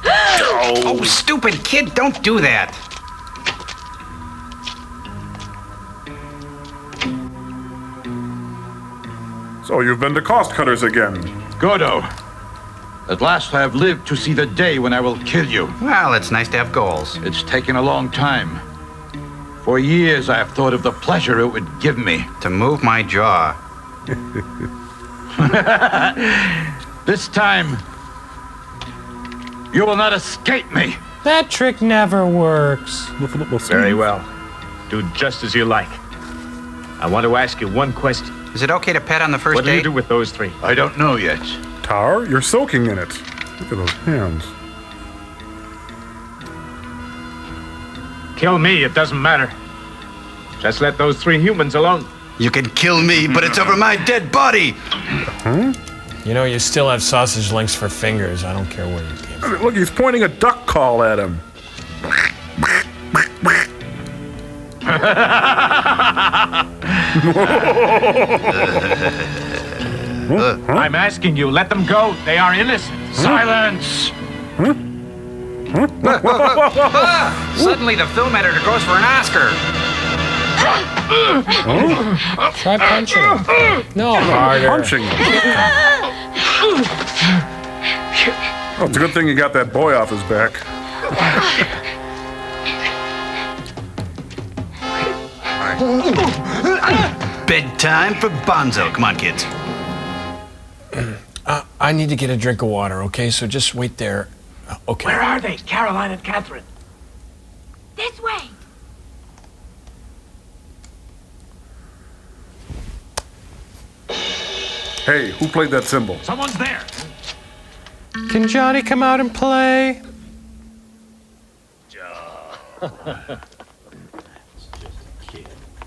Oh, stupid kid, don't do that. So you've been to cost cutters again. Godo. At last I have lived to see the day when I will kill you. Well, it's nice to have goals. It's taken a long time. For years I have thought of the pleasure it would give me. To move my jaw. This time, you will not escape me. That trick never works. Very well. Do just as you like. I want to ask you one question. Is it okay to pet on the first What do date? you do with those three? I don't know yet. Tar, you're soaking in it. Look at those hands. Kill me, it doesn't matter. Just let those three humans alone. You can kill me, but it's over my dead body. You know, you still have sausage links for fingers. I don't care where you came from. Look, he's pointing a duck call at him. I'm asking you, let them go. They are innocent. Silence! Suddenly the film editor goes for an Oscar. Try punching him. No, harder. Punching him. Oh, it's a good thing you got that boy off his back. Bedtime for Bonzo. Come on, kids. I need to get a drink of water, okay? So just wait there. Okay. Where are they, Caroline and Catherine? This way. Hey, who played that cymbal? Someone's there. Can Johnny come out and play?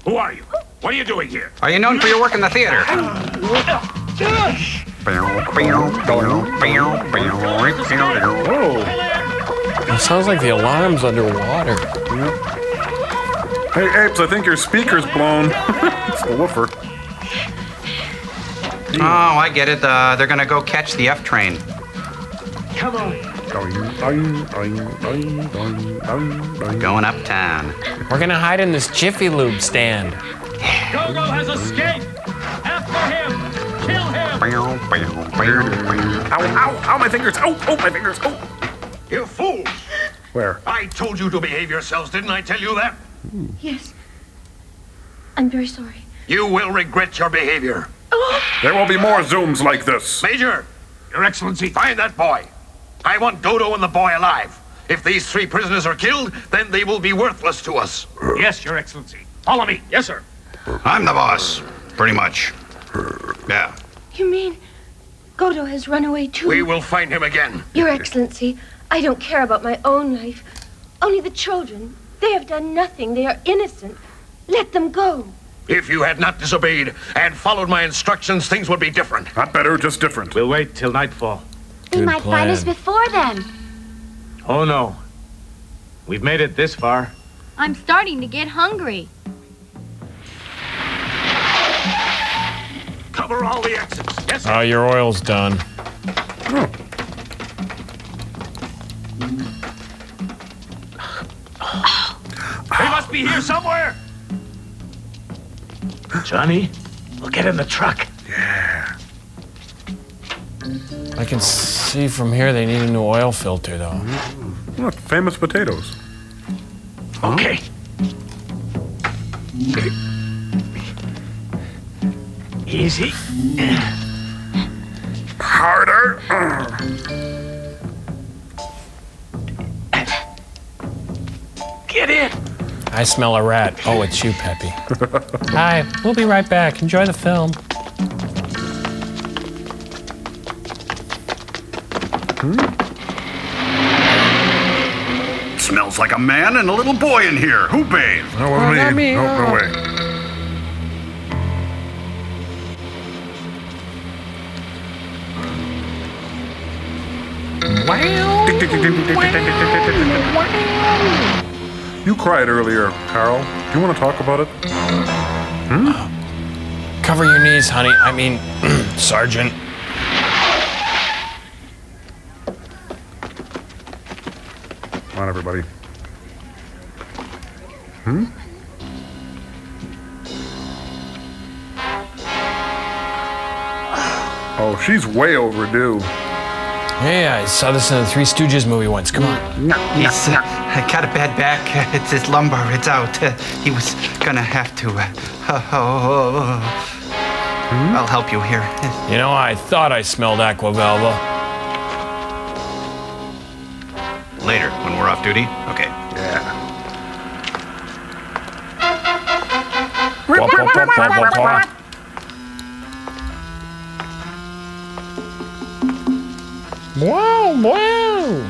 Who are you? What are you doing here? Are you known for your work in the theater? Oh. It sounds like the alarm's underwater. Hey, Apes, I think your speaker's blown. It's the woofer. Oh, I get it. They're gonna go catch the F train. Come on. Going uptown. We're gonna hide in this Jiffy Lube stand. Go-Go has escaped. After him. Kill him. Ow, my fingers. Oh, my fingers. Oh. You fools! Where? I told you to behave yourselves, didn't I tell you that? Yes. I'm very sorry. You will regret your behavior. There will be more Zooms like this. Major, Your Excellency, find that boy. I want Dodo and the boy alive. If these three prisoners are killed, then they will be worthless to us. Yes, Your Excellency. Follow me. Yes, sir. I'm the boss, pretty much. Yeah. You mean Godo has run away too? We will find him again. Your Excellency, I don't care about my own life. Only the children. They have done nothing. They are innocent. Let them go. If you had not disobeyed and followed my instructions, things would be different. Not better, just different. We'll wait till nightfall. They might find us before then. Oh, no. We've made it this far. I'm starting to get hungry. Cover all the exits. Yes, sir. Oh, your oil's done. They must be here somewhere. Johnny, we'll get in the truck. Yeah. I can see from here they need a new oil filter, though. Look, famous potatoes. Okay. Easy. Harder. Get in. I smell a rat. Oh, it's you, Peppy. Hi, we'll be right back. Enjoy the film. Smells like a man and a little boy in here. Who bathed? No, it wasn't me. No way. You cried earlier, Carl. Do you want to talk about it? Cover your knees, honey. I mean, Sergeant. Come on, everybody. Oh, she's way overdue. Yeah, I saw this in the Three Stooges movie once. Come on. He's got a bad back. It's his lumbar. It's out. He was gonna have to. I'll help you here. You know, I thought I smelled Aquavelva. Later, when we're off duty. Okay. Yeah. Wow, wow.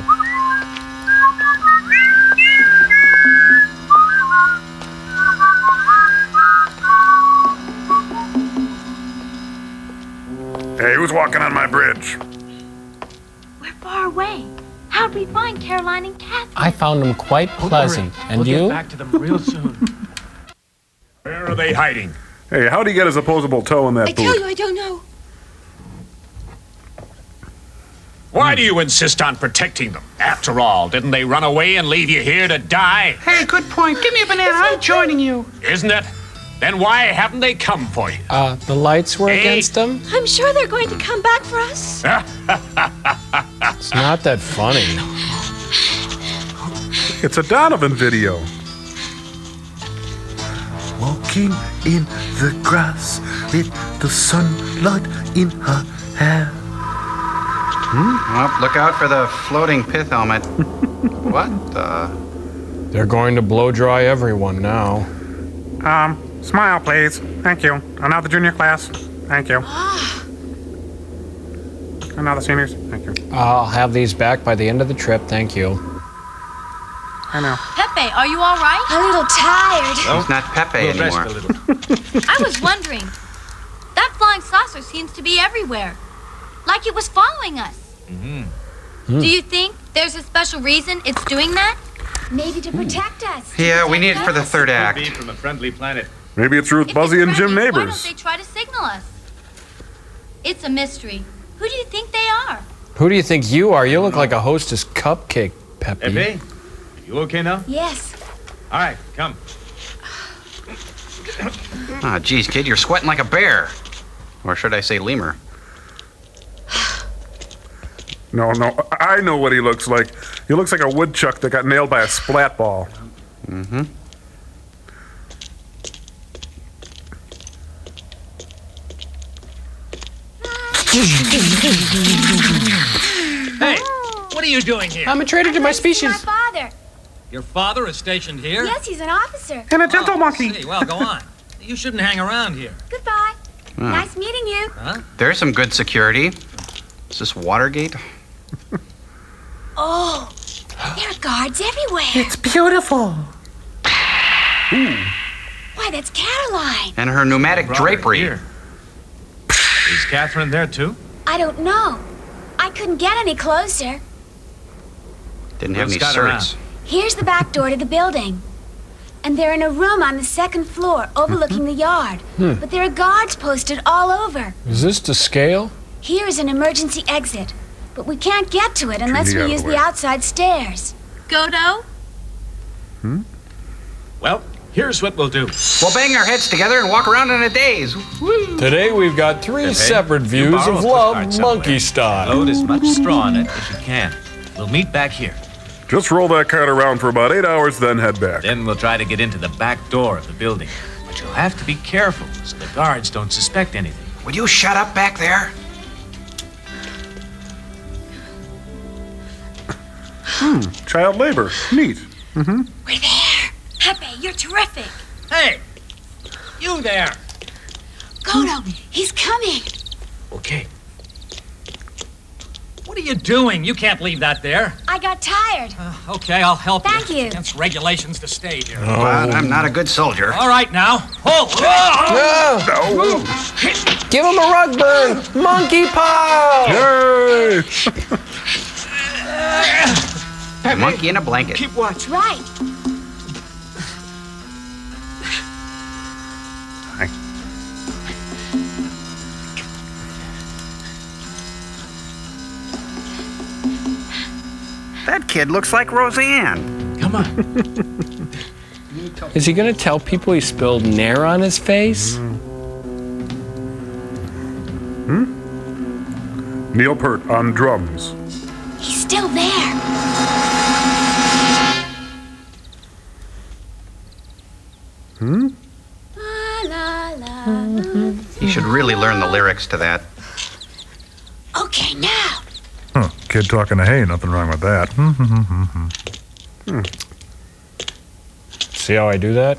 Hey, who's walking on my bridge? We're far away. How'd we find Caroline and Catherine? I found them quite pleasant. And We'll you? get back to them real soon. Where are they hiding? Hey, how'd he get his opposable toe in that I boot? tell you, I don't know. Why do you insist on protecting them? After all, didn't they run away and leave you here to die? Hey, good point. Give me a banana. I'm joining you. Isn't it? Then why haven't they come for you? The lights were against them? I'm sure they're going to come back for us. It's not that funny. It's a Donovan video. Walking in the grass with the sunlight in her hair. Oh, look out for the floating pith helmet. What the? They're going to blow dry everyone now. Smile, please. Thank you. Another junior class. Thank you. Another seniors. Thank you. I'll have these back by the end of the trip, thank you. I know. Pepe, are you all right? A little tired. He's not Pepe anymore. I was wondering. That flying saucer seems to be everywhere. Like it was following us. Do you think there's a special reason it's doing that? Maybe to protect us. Yeah, we need it for the third act. Be from a friendly planet. Maybe it's Ruth Buzzy and Jim Why don't Neighbors. they try to signal us? It's a mystery. Who do you think they are? Who do you think you are? You look like a Hostess cupcake, Pepe. Pepe, you okay now? Yes. All right, come. Ah, geez, kid, you're sweating like a bear. Or should I say lemur? No, I know what he looks like. He looks like a woodchuck that got nailed by a splat ball. Hey, what are you doing here? I'm a traitor to my species. My father. Your father is stationed here? Yes, he's an officer. And a gentle monkey. See, well, go on. You shouldn't hang around here. Goodbye. Nice meeting you. Huh? There's some good security. Is this Watergate? Oh, there are guards everywhere. It's beautiful. Why, that's Caroline. And her pneumatic drapery. Here. Is Catherine there too? I don't know. I couldn't get any closer. Didn't have any Let's got her certs. Here's the back door to the building. And they're in a room on the second floor overlooking the yard. But there are guards posted all over. Is this to scale? Here is an emergency exit. But we can't get to it unless we use the outside stairs. Godo? Well, here's what we'll do. We'll bang our heads together and walk around in a daze. Woo. Today we've got three separate views of love, monkey style. Load as much straw on it as you can. We'll meet back here. Just roll that cart around for about 8 hours, then head back. Then we'll try to get into the back door of the building. But you'll have to be careful so the guards don't suspect anything. Would you shut up back there? Child labor. Neat. We're there. Pepe, you're terrific. Hey, you there. Godo, he's coming. Okay. What are you doing? You can't leave that there. I got tired. Okay, I'll help you. Thank you. Against regulations to stay here. But I'm not a good soldier. All right, now. Hold. No. Give him a rug burn. Monkey paw. Yay! A monkey in a blanket. Keep watch. Right. That kid looks like Roseanne. Come on. Is he gonna tell people he spilled Nair on his face? Neil Peart on drums. He's still there. La, la, la. He should really learn the lyrics to that. Okay, now. Huh. Kid talking to hay, nothing wrong with that. See how I do that?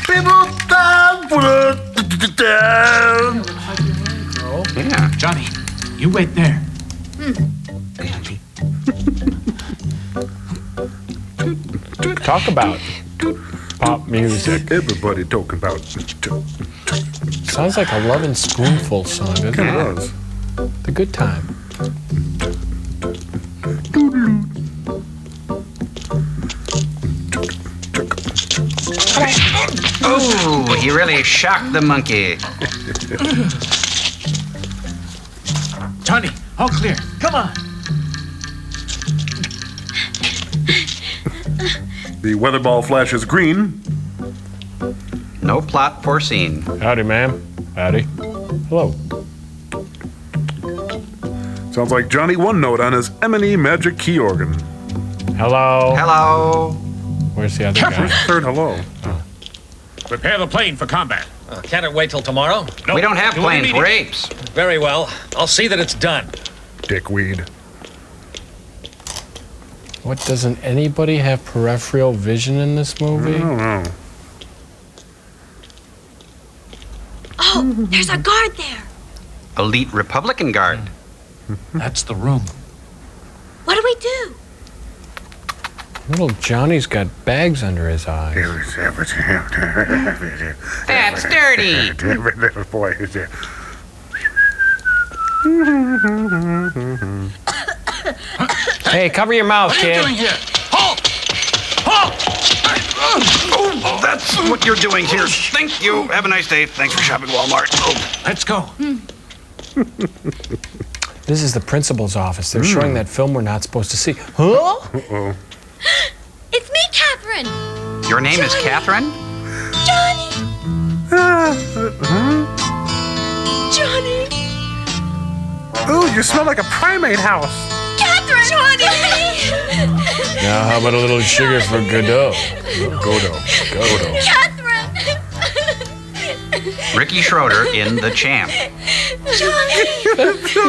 People time for the Yeah. Johnny, you wait there. Talk about pop music. Everybody talking about. Sounds like a Lovin' Spoonful song, doesn't Kind it? of does. The Good Time. Oh, he really shocked the monkey. Johnny, all clear. Come on. The weather ball flashes green. No plot foreseen. Howdy, ma'am. Howdy. Hello. Sounds like Johnny One Note on his M&E magic key organ. Hello. Hello. Where's the other guy? Third hello. Prepare the plane for combat. Can't it wait till tomorrow? We don't have planes, we're apes. Very well. I'll see that it's done. Dickweed. What, doesn't anybody have peripheral vision in this movie? I don't know. Oh, there's a guard there. Elite Republican Guard. That's the room. What do we do? Little Johnny's got bags under his eyes. That's dirty. Boy, Hey, cover your mouth, kid. What are you doing here? Halt! Halt! Oh, that's what you're doing here. Thank you. Have a nice day. Thanks for shopping Walmart. Oh. Let's go. This is the principal's office. They're showing that film we're not supposed to see. Huh? Uh-oh. It's me, Catherine. Your name is Catherine? Johnny. Johnny. Ooh, you smell like a primate house. Catherine. Johnny. Now, how about a little sugar for Godot? Godot. Catherine. Ricky Schroeder in The Champ. Johnny.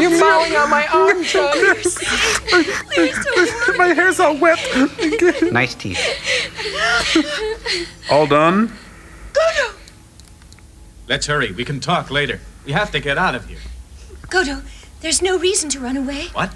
You're mowing on my arm, Johnny. My hair's all wet. Nice teeth. All done? Godo. Let's hurry. We can talk later. We have to get out of here. Godo, there's no reason to run away. What?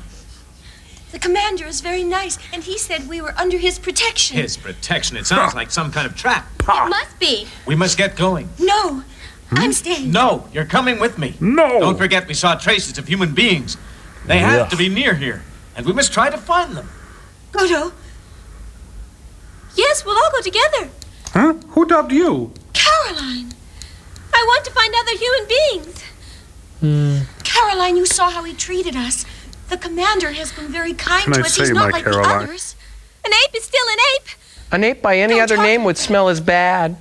The commander is very nice, and he said we were under his protection. His protection. It sounds like some kind of trap. It must be. We must get going. No, I'm staying. No, you're coming with me. No. Don't forget we saw traces of human beings. They have to be near here, and we must try to find them. Godo. Yes, we'll all go together. Huh? Who dubbed you? Caroline. I want to find other human beings. Caroline, you saw how he treated us. The commander has been very kind Can to I us. say, He's not my like Caroline? the others. An ape is still an ape. An ape by any other name would smell as bad.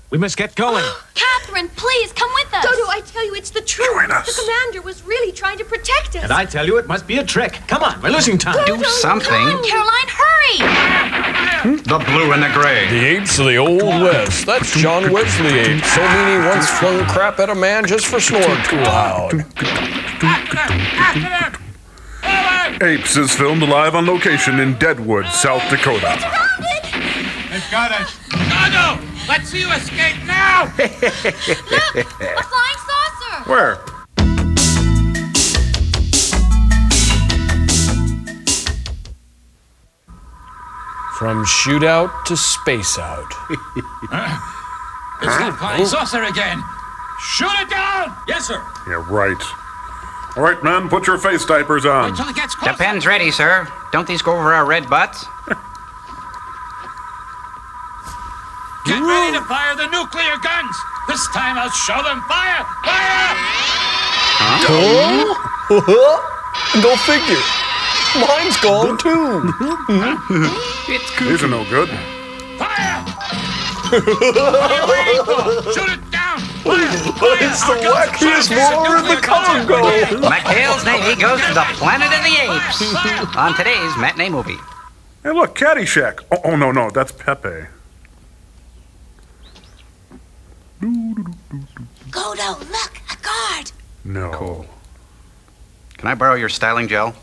We must get going. Catherine, please come with us. Dodo, I tell you, it's the truth. Join us. The commander was really trying to protect us. And I tell you, it must be a trick. Come on, we're losing time. Do something. Caroline, hurry! The blue and the gray. The apes of the Old West. That's John Wesley ape. So mean he once flung crap at a man just for snoring too loud. Apes is filmed live on location in Deadwood, South Dakota. They've got us. Dodo, let's see you escape now. Look, a flying saucer. Where? From shootout to space out. It's that flying saucer again. Shoot it down! Yes, sir. Yeah, right. All right, men, put your face diapers on. The pen's ready, sir. Don't these go over our red butts? Get ready to fire the nuclear guns. This time I'll show them fire. Fire! Go figure. Mine's gone too. These are no good. Fire! What are you waiting for? Shoot it down! Fire! It's the wackiest war in the Congo. McHale's Navy goes to the planet of the apes on today's matinee movie. Hey, look, Caddyshack. Oh, no, that's Pepe. Godo, look, a guard. No. Cool. Can I borrow your styling gel?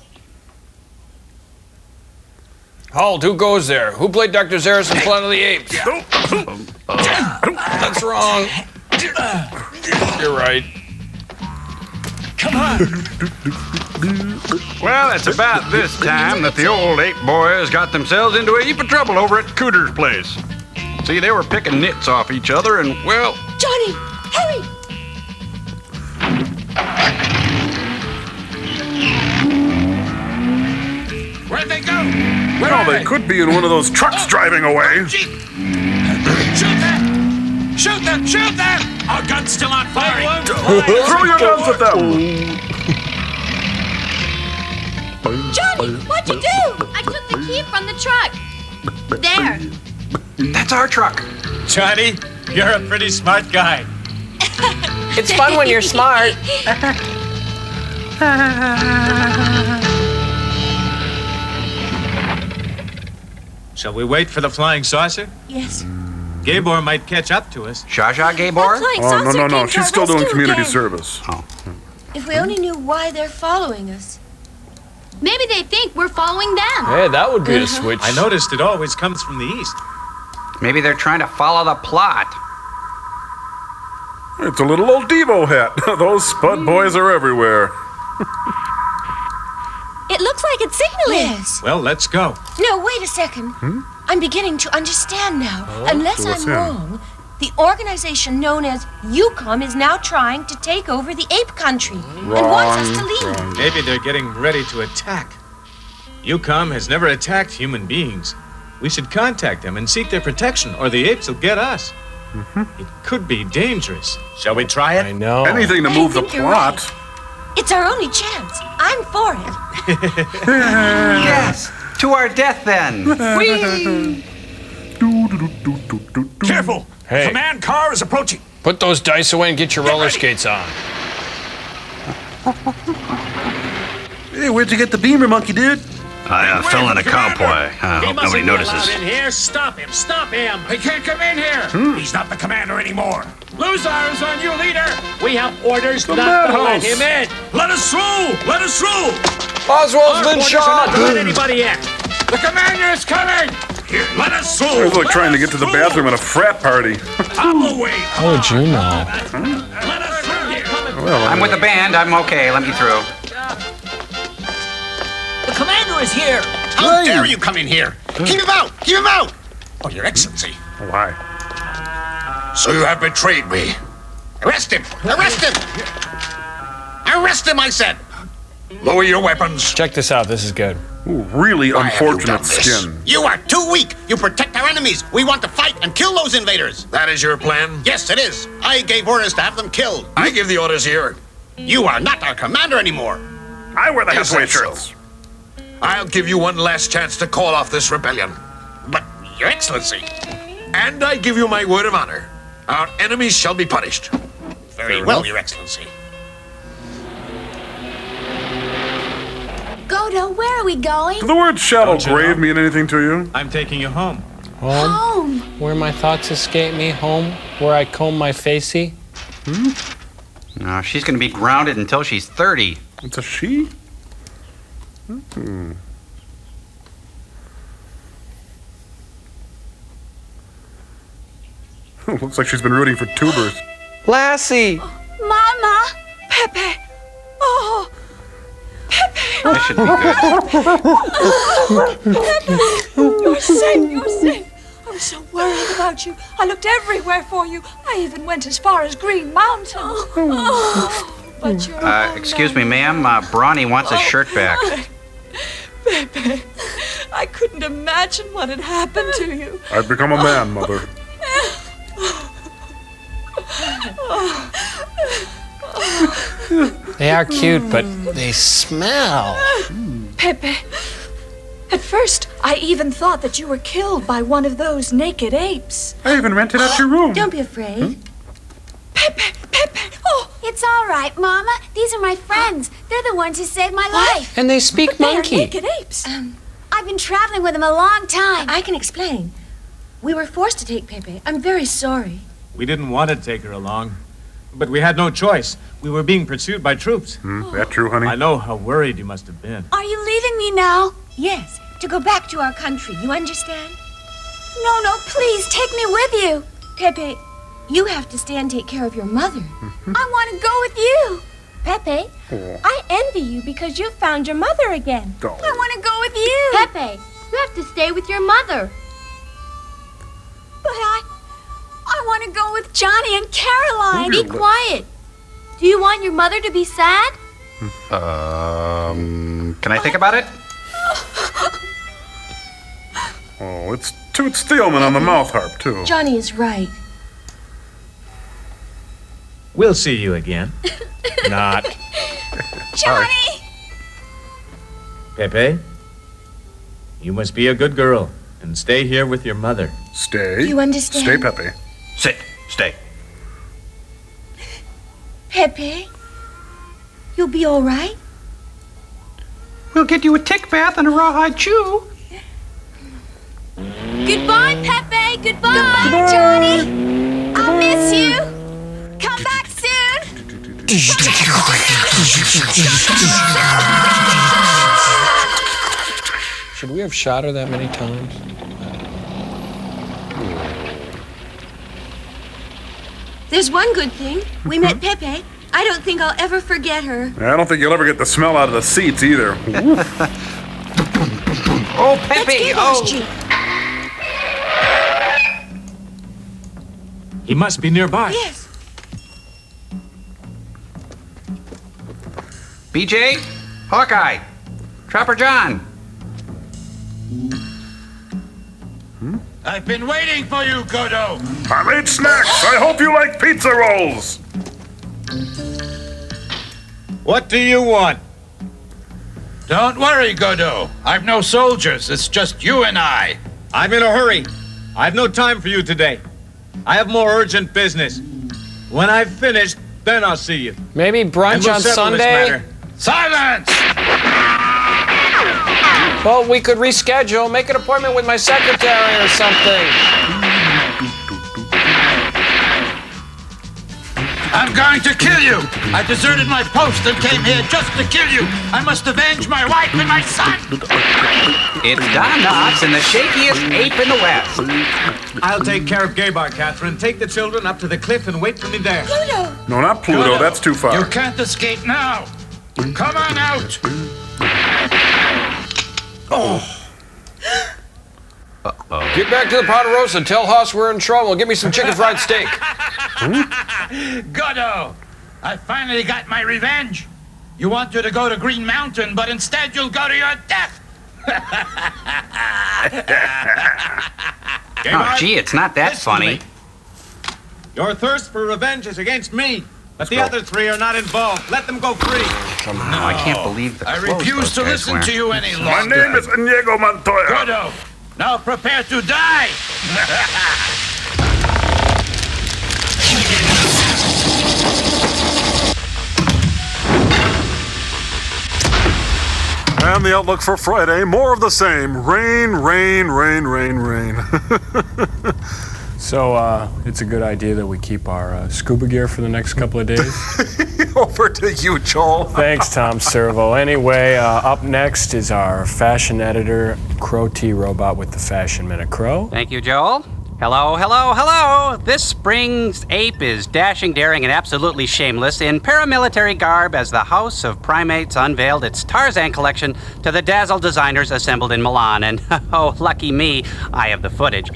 Halt, who goes there? Who played Dr. Zaris in Planet of the Apes? That's wrong. You're right. Come on. Well, it's about this time that the old ape boys got themselves into a heap of trouble over at Cooter's place. See, they were picking nits off each other and, well... Johnny, hurry! Where'd they go? Well, they could be in one of those trucks driving away. Shoot them! Shoot them! Shoot them! Our gun's still on fire. Throw your guns at them! Johnny, what'd you do? I took the key from the truck. There. That's our truck. Johnny, you're a pretty smart guy. It's fun when you're smart. Shall we wait for the flying saucer? Yes. Gabor might catch up to us. Zsa Zsa Gabor? Oh, no. She's still doing community service. Oh. If we only knew why they're following us. Maybe they think we're following them. Hey, that would be a switch. I noticed it always comes from the east. Maybe they're trying to follow the plot. It's a little old Devo hat. Those Spud boys are everywhere. It looks like it's signaling. Yes. Well, let's go. No, wait a second. I'm beginning to understand now. Unless so what's I'm in? wrong, the organization known as UCOM is now trying to take over the ape country and wants us to leave. Maybe they're getting ready to attack. UCOM has never attacked human beings. We should contact them and seek their protection, or the apes will get us. It could be dangerous. Shall we try it? I know. Anything to move the think you're plot. right. It's our only chance. I'm for it. Yes! To our death, then! Whee! Careful! Hey. Command car is approaching. Put those dice away and get your roller skates on. Hey, where'd you get the beamer, monkey dude? I fell in a cowboy. Hope nobody notices. In here. Stop him! Stop him! He can't come in here. He's not the commander anymore. Lose ours on you, leader. We have orders not to let him in. Let us through! Let us through! Oswald's been shot. Not to let anybody in. The commander is coming. Here, let us through. It was like trying to get to the bathroom at a frat party. Out of the way. How would you know? Let us through here. Well, I'm with the band. I'm okay. Let me through. The commander is here. How dare you come in here? Keep him out! Keep him out! Oh, Your Excellency. Why? So you have betrayed me. Arrest him! Arrest him! Arrest him, I said! Lower your weapons. Check this out. This is good. Ooh, really Why have you unfortunate done this? skin. You are too weak. You protect our enemies. We want to fight and kill those invaders. That is your plan? Yes, it is. I gave orders to have them killed. I give the orders here. You are not our commander anymore. I wear the Yes, halfway that's so. shirts. I'll give you one last chance to call off this rebellion. But, Your Excellency. And I give you my word of honor. Our enemies shall be punished. Very well, Your Excellency. Godo, where are we going? Do the word shallow Don't you grave know? mean anything to you? I'm taking you home. Home? Where my thoughts escape me? Home? Where I comb my facey? No, she's going to be grounded until she's 30. It's a she? Looks like she's been rooting for tubers. Lassie! Mama! Pepe! Oh! That should be good. Pepe! You're safe! You're safe! was so worried about you. I looked everywhere for you. I even went as far as Green Mountain. But you're Excuse me, ma'am. Brawny wants his shirt back. Pepe, I couldn't imagine what had happened to you. I've become a man, Mother. They are cute, but they smell. Pepe, at first, I even thought that you were killed by one of those naked apes. I even rented out your room. Don't be afraid. Pepe, oh! It's all right, Mama. These are my friends. They're the ones who saved my life. And they speak monkey. They are naked apes. I've been traveling with them a long time. I can explain. We were forced to take Pepe. I'm very sorry. We didn't want to take her along, but we had no choice. We were being pursued by troops. That true, honey? I know how worried you must have been. Are you leaving me now? Yes, to go back to our country. You understand? No, please, take me with you. Pepe, you have to stay and take care of your mother. I want to go with you. Pepe, I envy you because you found your mother again. I want to go with you. Pepe, you have to stay with your mother. But I want to go with Johnny and Caroline. Be quiet. Do you want your mother to be sad? Can I think about it? Oh, it's Toot Steelman on the mouth harp, too. Johnny is right. We'll see you again. Not. Johnny! Pepe, you must be a good girl and stay here with your mother. Stay. You understand? Stay, Pepe. Sit. Stay. Pepe, you'll be all right? We'll get you a tick bath and a rawhide chew. Goodbye, Pepe. Goodbye, Johnny. I'll miss you. Come back soon. Should we have shot her that many times? There's one good thing. We met Pepe. I don't think I'll ever forget her. I don't think you'll ever get the smell out of the seats either. Oh, Pepe! Oh! He must be nearby. Yes. BJ? Hawkeye? Trapper John? I've been waiting for you, Godo. I made snacks. I hope you like pizza rolls. What do you want? Don't worry, Godo. I've no soldiers. It's just you and I. I'm in a hurry. I've no time for you today. I have more urgent business. When I've finished, then I'll see you. Maybe brunch on Sunday? Silence! Well, we could reschedule. Make an appointment with my secretary or something. I'm going to kill you! I deserted my post and came here just to kill you! I must avenge my wife and my son! It's Don Knotts and the shakiest ape in the West. I'll take care of Gabar, Catherine. Take the children up to the cliff and wait for me there. Pluto! No, not Pluto. Pluto. That's too far. You can't escape now! Come on out! Get back to the Ponderosa. Tell Haas we're in trouble. Give me some chicken fried steak. Godo! I finally got my revenge! You want you to go to Green Mountain, but instead you'll go to your death! Oh, gee, it's not that funny. Your thirst for revenge is against me, but the other three are not involved. Let them go free. No, I can't believe the I clothes refuse those to guys listen wear. to you any My longer. name is Inigo Montoya. Godo! Now prepare to die! And the outlook for Friday, more of the same. Rain, rain, rain, rain, rain. So, it's a good idea that we keep our scuba gear for the next couple of days. Over to you, Joel. Thanks, Tom Servo. Anyway, up next is our fashion editor, Crow T Robot with the Fashion Minute. Crow? Thank you, Joel. Hello, hello, hello! This spring's ape is dashing, daring, and absolutely shameless in paramilitary garb as the House of Primates unveiled its Tarzan collection to the dazzled designers assembled in Milan. And, oh, lucky me, I have the footage.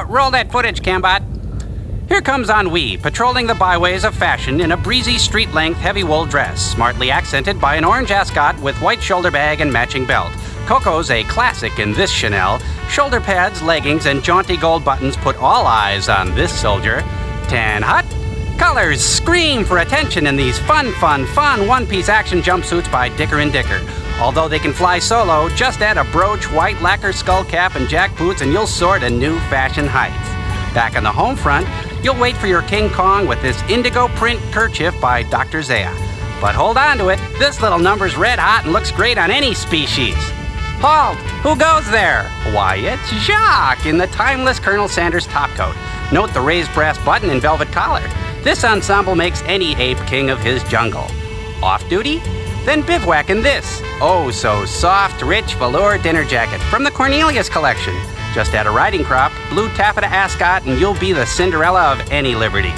Roll that footage, Cambot. Here comes Ennui, patrolling the byways of fashion in a breezy street-length heavy wool dress, smartly accented by an orange ascot with white shoulder bag and matching belt. Coco's a classic in this Chanel. Shoulder pads, leggings, and jaunty gold buttons put all eyes on this soldier. Tan hot. Colors scream for attention in these fun one-piece action jumpsuits by Dicker & Dicker. Although they can fly solo, just add a brooch, white lacquer skull cap, and jack boots, and you'll soar to new fashion heights. Back on the home front, you'll wait for your King Kong with this indigo print kerchief by Dr. Zaya. But hold on to it, this little number's red hot and looks great on any species. Halt! Who goes there? Why, it's Jacques in the timeless Colonel Sanders topcoat. Note the raised brass button and velvet collar. This ensemble makes any ape king of his jungle. Off duty? Then bivouac in this. Oh, so soft, rich velour dinner jacket from the Cornelius collection. Just add a riding crop, blue taffeta ascot, and you'll be the Cinderella of any liberty.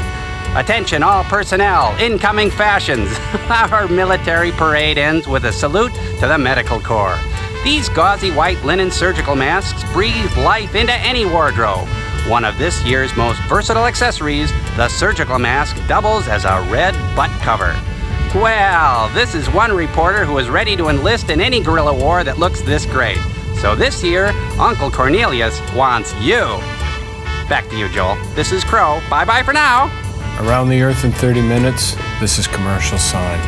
Attention all personnel, incoming fashions. Our military parade ends with a salute to the medical corps. These gauzy white linen surgical masks breathe life into any wardrobe. One of this year's most versatile accessories, the surgical mask doubles as a red butt cover. Well, this is one reporter who is ready to enlist in any guerrilla war that looks this great. So this year, Uncle Cornelius wants you. Back to you, Joel. This is Crow. Bye-bye for now. Around the Earth in 30 minutes, this is Commercial Sign.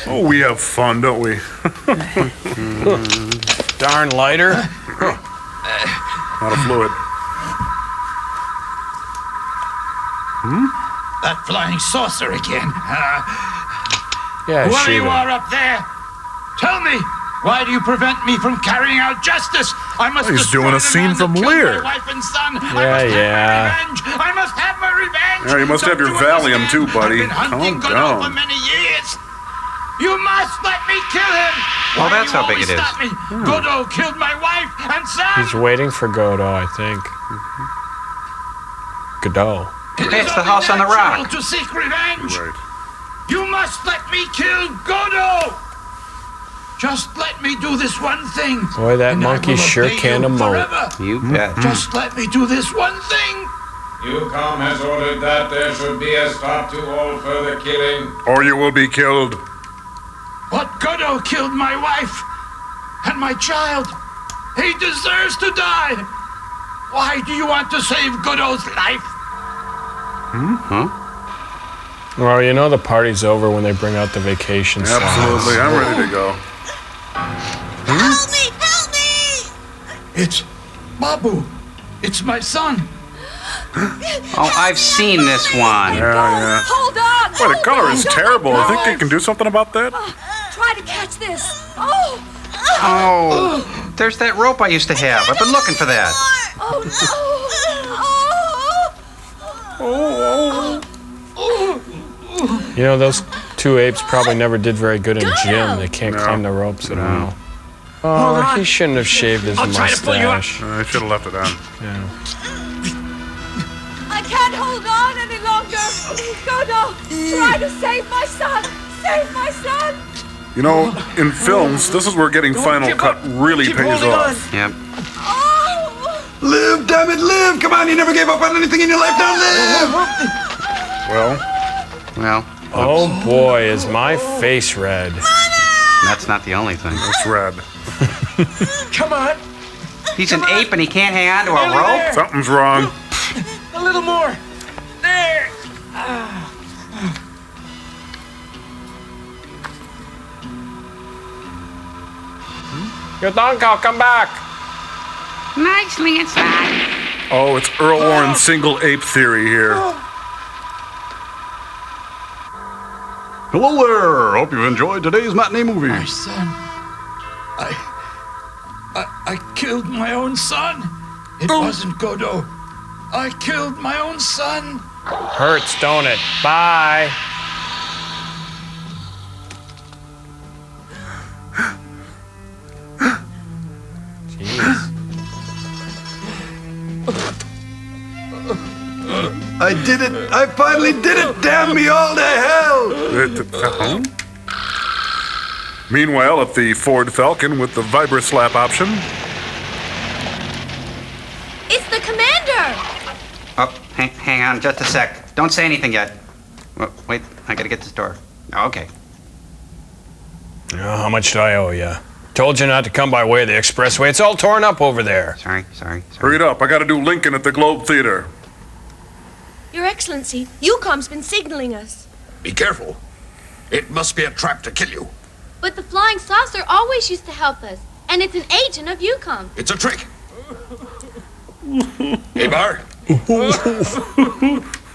Oh, we have fun, don't we? Darn lighter. Not a fluid. That flying saucer again. Yeah, Whoever shoot you him. are up there, tell me, why do you prevent me from carrying out justice? I must He's destroy doing a the scene man that from killed Lear. my wife and son. Yeah. I must have my revenge. Yeah, you must have your Valium too, buddy. I've been hunting Calm Godot for down. many years. You must let me kill him. Well, Why that's do you how big always it is. stop me? Godot killed my wife and son. He's waiting for Godot, I think. Godot. It's the house on the rock. To seek revenge. Right. You must let me kill Godot. Just let me do this one thing. Boy, that and I monkey will sure obey can you emote. forever. You bet. Just let me do this one thing. Yukam has ordered that there should be a stop to all further killing. Or you will be killed. But Godot killed my wife and my child. He deserves to die. Why do you want to save Godot's life? Well, you know the party's over when they bring out the vacation slots. Absolutely, I'm ready to go. Help me! Help me! It's Babu. It's my son. Oh, I've seen this one. Yeah. Hold on! Boy, the color is terrible. I think you can do something about that. Try to catch this. Oh! Oh, there's that rope I used to have. I've been looking for that. Oh no! You know, those two apes probably never did very good in gym. They can't climb the ropes at all. Oh, he shouldn't have shaved his mustache. I should have left it on. Yeah. I can't hold on any longer. Godot, try to save my son. Save my son. You know, in films, this is where getting Final Cut really pays off. Yep. Live, damn it, live! Come on, you never gave up on anything in your life, now live! Well. Oh boy, is my face red. That's not the only thing. It's red. Come on. He's an ape and he can't hang on to a rope? Something's wrong. A little more. There. Your uncle, come back. Nicely inside. Oh, it's Earl Warren's single ape theory here. Hello there! Hope you've enjoyed today's matinee movie. My son. I killed my own son. It wasn't Godot. I killed my own son. Hurts, don't it? Bye. I did it! I finally did it! Damn me all to hell! Meanwhile, at the Ford Falcon with the Vibra-Slap option. It's the commander! Oh, hang on just a sec. Don't say anything yet. Wait, I gotta get this door. Okay. How much do I owe you? Told you not to come by way of the expressway. It's all torn up over there. Sorry. Hurry it up. I gotta do Lincoln at the Globe Theater. Your Excellency, UCOM's been signaling us. Be careful. It must be a trap to kill you. But the flying saucer always used to help us, and it's an agent of UCOM. It's a trick. Hey, Bar.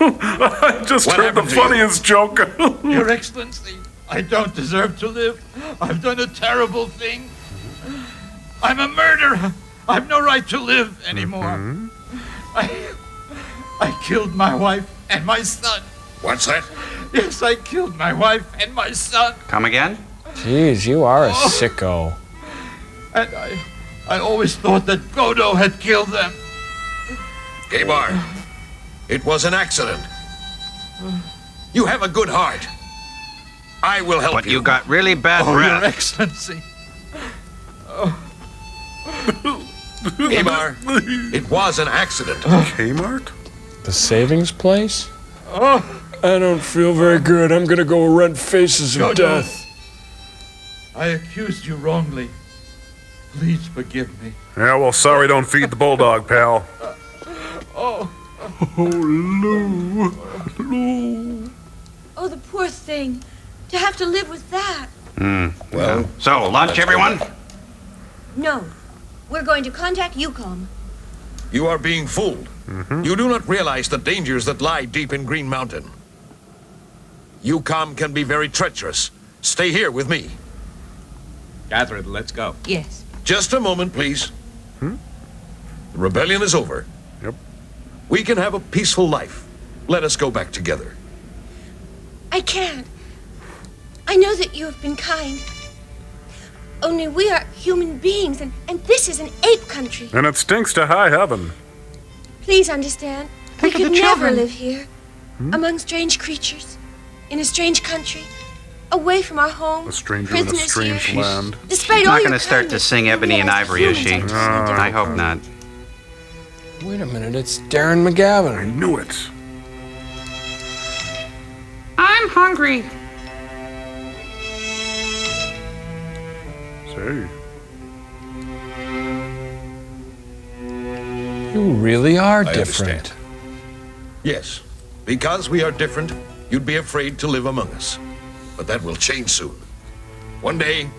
I just heard the funniest joke. Your Excellency, I don't deserve to live. I've done a terrible thing. I'm a murderer. I've no right to live anymore. I killed my wife and my son. What's that? Yes, I killed my wife and my son. Come again? Jeez, you are a sicko. And I always thought that Godo had killed them. Gabar, it was an accident. You have a good heart. I will help you. But you got really bad breath. Your Excellency. Gabar, it was an accident. Kmart? The savings place? Oh. I don't feel very good. I'm gonna go rent Faces of No. Death. I accused you wrongly. Please forgive me. Yeah, well, sorry, don't feed the bulldog, pal. Oh. Lou. Oh, the poor thing. To have to live with that. Well. So, lunch, everyone? No. We're going to contact UCOM. You are being fooled. You do not realize the dangers that lie deep in Green Mountain. UCOM can be very treacherous. Stay here with me. Catherine, let's go. Yes. Just a moment, please. The rebellion is over. Yep. We can have a peaceful life. Let us go back together. I can't. I know that you have been kind. Only we are human beings, and this is an ape country. And it stinks to high heaven. Please understand. Think we of could the never children. live here, among strange creatures, in a strange country, away from our home. A stranger in a prisoners strange here. land. Despite She's all not your going to start to kindness, sing Ebony and Ivory, is she? humans I hope not. Wait a minute, it's Darren McGavin. I knew it. I'm hungry. Say. You really are I different. understand. Yes, because we are different, you'd be afraid to live among us. But that will change soon. One day,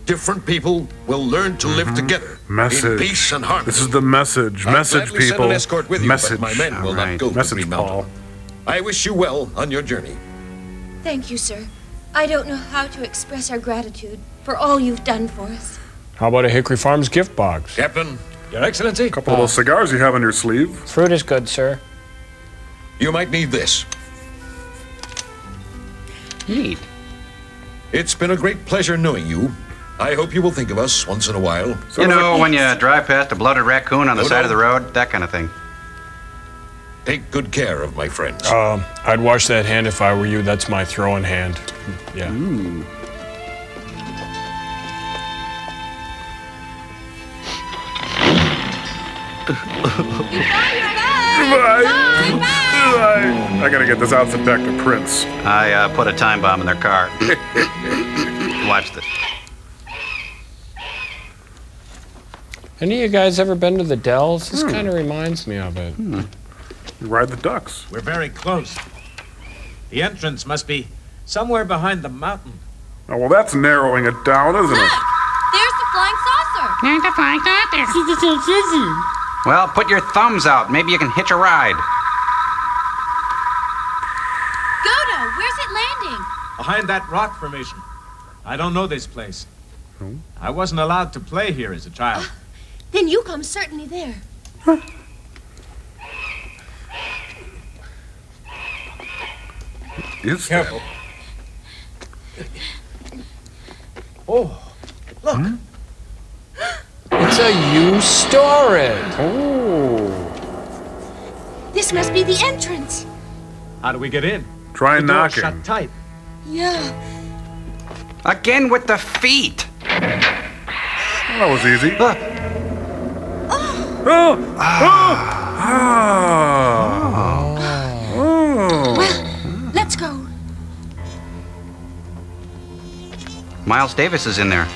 different people will learn to live together Message. in peace and harmony. This is the message. I'd Message, gladly send people. an escort with you, Message. but my men will not go to Message, Green Paul. Mountain. I wish you well on your journey. Thank you, sir. I don't know how to express our gratitude for all you've done for us. How about a Hickory Farms gift box? Captain, Your Excellency. A couple of those cigars you have on your sleeve. Fruit is good, sir. you might need this. Neat. It's been a great pleasure knowing you. I hope you will think of us once in a while. You know, when you drive past a blooded raccoon on the No, side no. of the road, that kind of thing. Take good care of my friends. I'd wash that hand if I were you. That's my throwing hand. Yeah. I gotta get this outfit back to Prince. I put a time bomb in their car. Watch this. Any of you guys ever been to the Dells? This kind of reminds me of it. You ride the ducks. We're very close. The entrance must be somewhere behind the mountain. Oh, well, that's narrowing it down, isn't it? There's the flying saucer. There's the flying saucer. Well, put your thumbs out. Maybe you can hitch a ride. Godo, where's it landing? Behind that rock formation. I don't know this place. I wasn't allowed to play here as a child. Then UCOM's certainly there. Is Careful. Oh, look. It's It's a you store it. Oh. This must be the entrance. How do we get in? Try The door knocking. shut tight. Yeah. Again with the feet. That was easy. Well, let's go. Miles Davis is in there.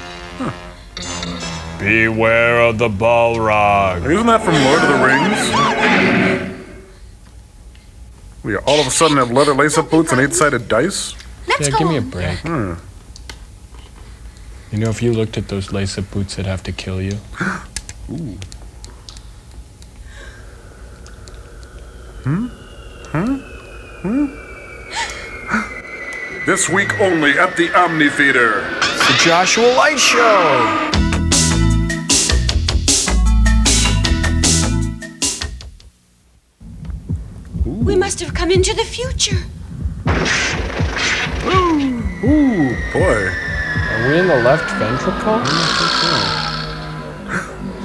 Beware of the Balrog. Isn't that from Lord of the Rings? We all of a sudden have leather lace-up boots and 8-sided dice? Let's Yeah, go. give me a break. Hmm. You know, if you looked at those lace-up boots, they'd have to kill you. Ooh. This week only at the Omni Theater. It's the Joshua Light Show. We must have come into the future. Ooh, boy. Are we in the left ventricle?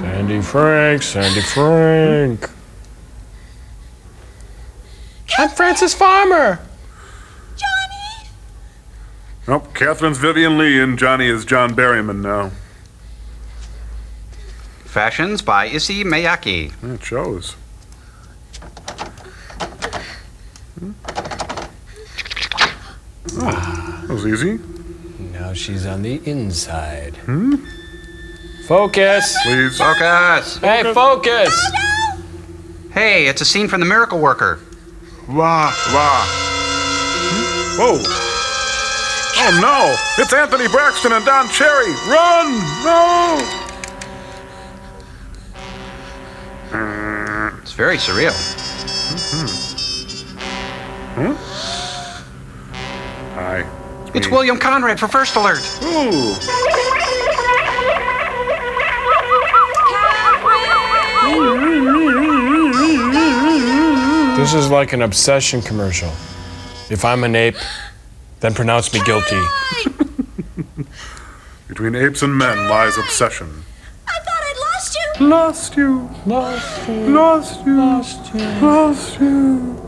Sandy Frank, Sandy Frank. I'm Francis Farmer. Johnny! Nope, Catherine's Vivian Lee and Johnny is John Berryman now. Fashions by Issey Miyake. It shows. Oh, that was easy. Now she's on the inside. Focus. Please. Focus. Hey, focus. Hey, it's a scene from The Miracle Worker. Wah, wah. Whoa. Oh no! It's Anthony Braxton and Don Cherry! Run! No! It's very surreal. Hi. It's William Conrad for First Alert. Ooh. This is like an obsession commercial. If I'm an ape, then pronounce me guilty. Between apes and men lies obsession. I thought I'd lost you. Lost you. Lost you. Lost you. Lost you. Lost you.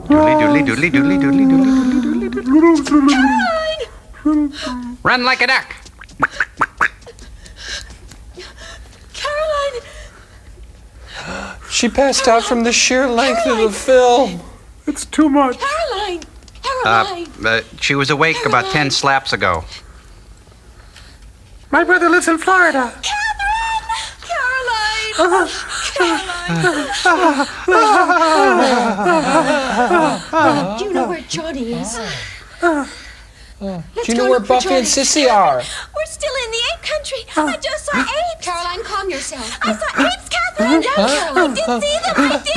Doodly doodly doodly doodly doodly doodly doodly. Run like a duck. Caroline! She passed out from the sheer length of the film. It's too much. Caroline! Caroline! She was awake about 10 slaps ago. My brother lives in Florida. Caroline! Do you know where Johnny is? Do you know where Buffy and Sissy are? We're still in the ape country. I just saw apes. Caroline, calm yourself. I saw apes, Catherine. No, Caroline, didn't see them. I did.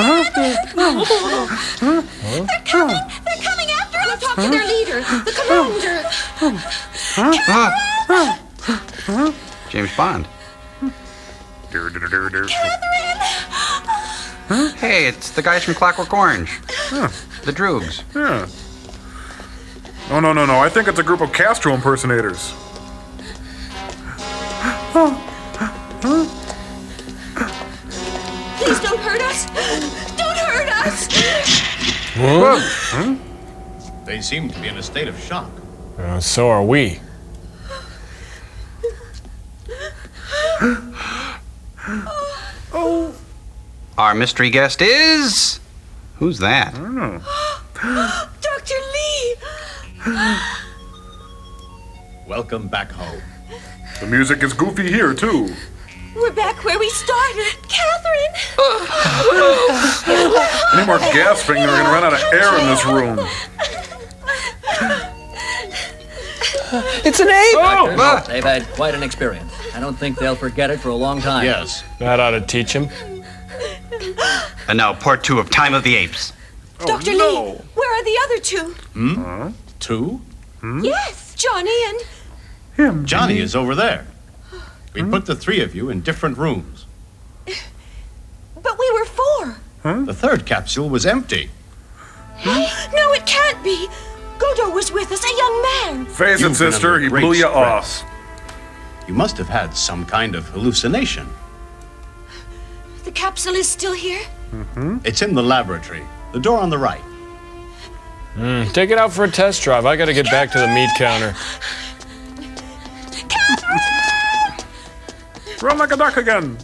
They're coming. They're coming after us. Talk to their leader, the commander. James Bond. Catherine! Hey, it's the guys from Clockwork Orange. The Droogs. Yeah. No. I think it's a group of Castro impersonators. Please don't hurt us. Don't hurt us. They seem to be in a state of shock. So are we. Oh. Our mystery guest is... Who's that? I don't know. Dr. Lee! Welcome back home. The music is goofy here, too. We're back where we started. Catherine! Any more gasping, they're going to run out of air in this room. It's an ape! Doctor, they've had quite an experience. I don't think they'll forget it for a long time. Yes. That ought to teach him. And now, part 2 of Time of the Apes. Dr. Lee, where are the other two? Two? Yes, Johnny and... Him. Johnny is over there. We put the three of you in different rooms. But we were 4. The third capsule was empty. No, it can't be. Godo was with us, a young man. Face it, You've been sister, under he great blew you stress. off. You must have had some kind of hallucination. The capsule is still here? It's in the laboratory. The door on the right. Take it out for a test drive. I gotta get back to the meat counter. Run like a duck again.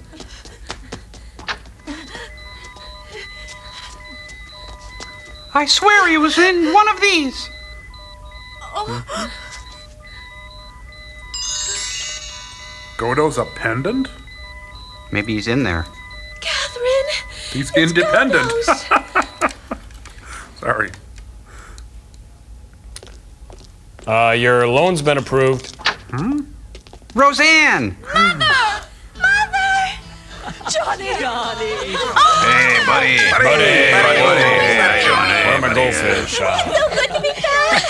I swear he was in one of these. Godo's a pendant? Maybe he's in there. Catherine! He's independent. Sorry. Your loan's been approved. Roseanne! Mother! Johnny! Hey, buddy. Buddy. Johnny. Where are my goldfish? So good to be back.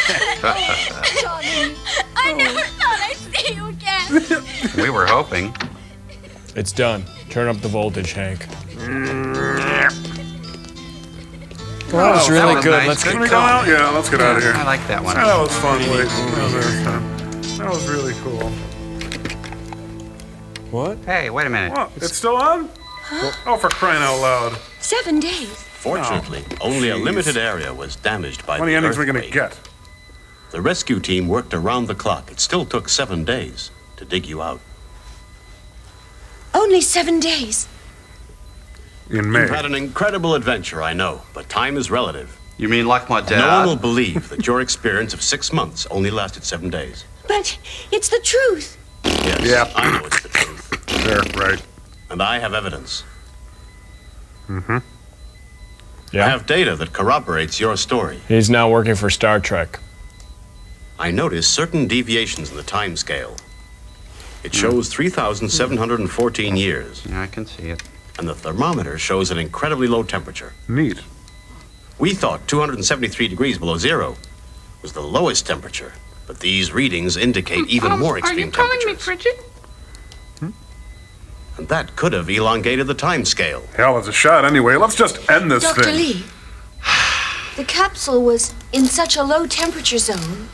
Johnny, I never thought I'd see you again. We were hoping. It's done. Turn up the voltage, Hank. Well, that was really was good. nice. Let's Can get we go out? Yeah, let's get out of here. I like that one. That was fun. That was really cool. What? Hey, wait a minute. What? It's still on? Oh, for crying out loud. 7 days. Fortunately, only a limited area was damaged by How many the endings are we going to earthquake. get? The rescue team worked around the clock. It still took 7 days to dig you out. Only 7 days. In May. You've had an incredible adventure, I know, but time is relative. You mean like my dad? No one will believe that your experience of 6 months only lasted 7 days. But it's the truth. Yes, Yeah. I know it's the truth. There, right. And I have evidence. Mm-hmm. Yeah. I have data that corroborates your story. He's now working for Star Trek. I noticed certain deviations in the time scale. It shows 3,714 years. Yeah, I can see it. And the thermometer shows an incredibly low temperature. Neat. We thought 273 degrees below zero was the lowest temperature, but these readings indicate even more extreme temperatures. Bridget? And that could have elongated the time scale. Hell, it's a shot anyway. Let's just end this Dr. thing. Lee, the capsule was in such a low temperature zone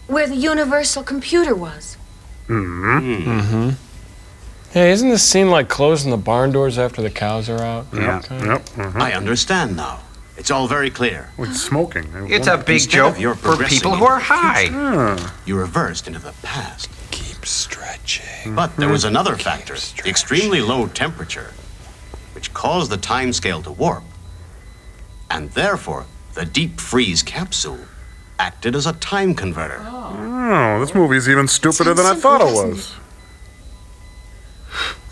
where the universal computer was. Hey, isn't this scene like closing the barn doors after the cows are out? Yeah. Yep. I understand now. It's all very clear. With smoking. It's a big Instead joke of your for progressing people who are into the high. You reversed into the past. Keep stretching. But there was another factor, the extremely low temperature, which caused the time scale to warp. And therefore, the deep freeze capsule acted as a time converter. Oh, this movie's even stupider than I thought it was.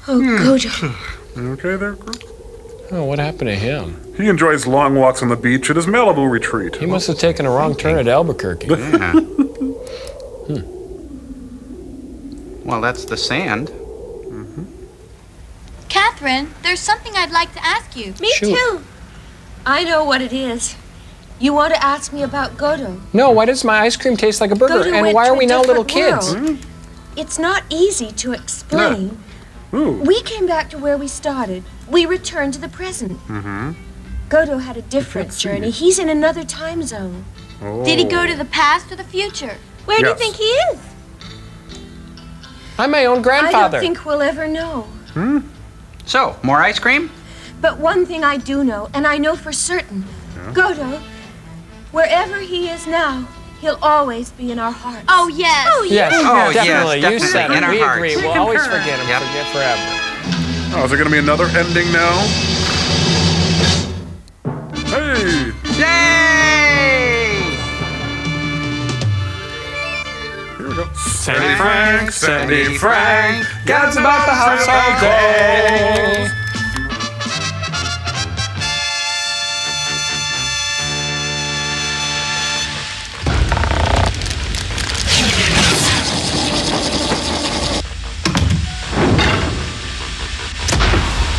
Oh, Gojo. You okay there, Group? Oh, what happened to him? He enjoys long walks on the beach at his Malibu retreat. He must have taken a wrong turn at Albuquerque. Yeah. Well, that's the sand. Catherine, there's something I'd like to ask you. Me too. I know what it is. You want to ask me about Godo? No, why does my ice cream taste like a burger? Godo And went why to are a we now little different kids? world. It's not easy to explain. We came back to where we started. We returned to the present. Godo had a different journey. He's in another time zone. Did he go to the past or the future? Where do you think he is? I'm my own I grandfather. don't think we'll ever know. So, more ice cream? But one thing I do know, and I know for certain, Godo, wherever he is now, he'll always be in our hearts. Oh, yes. Oh, Yes, Oh, definitely. yes, You said definitely. it. In our We hearts. agree. We We'll always concur. forget him. Yep. Forget forever. Oh, is there going to be another ending now? Hey! Yay! Here we go. Sandy Frank, Sandy Frank, God's about the house all day.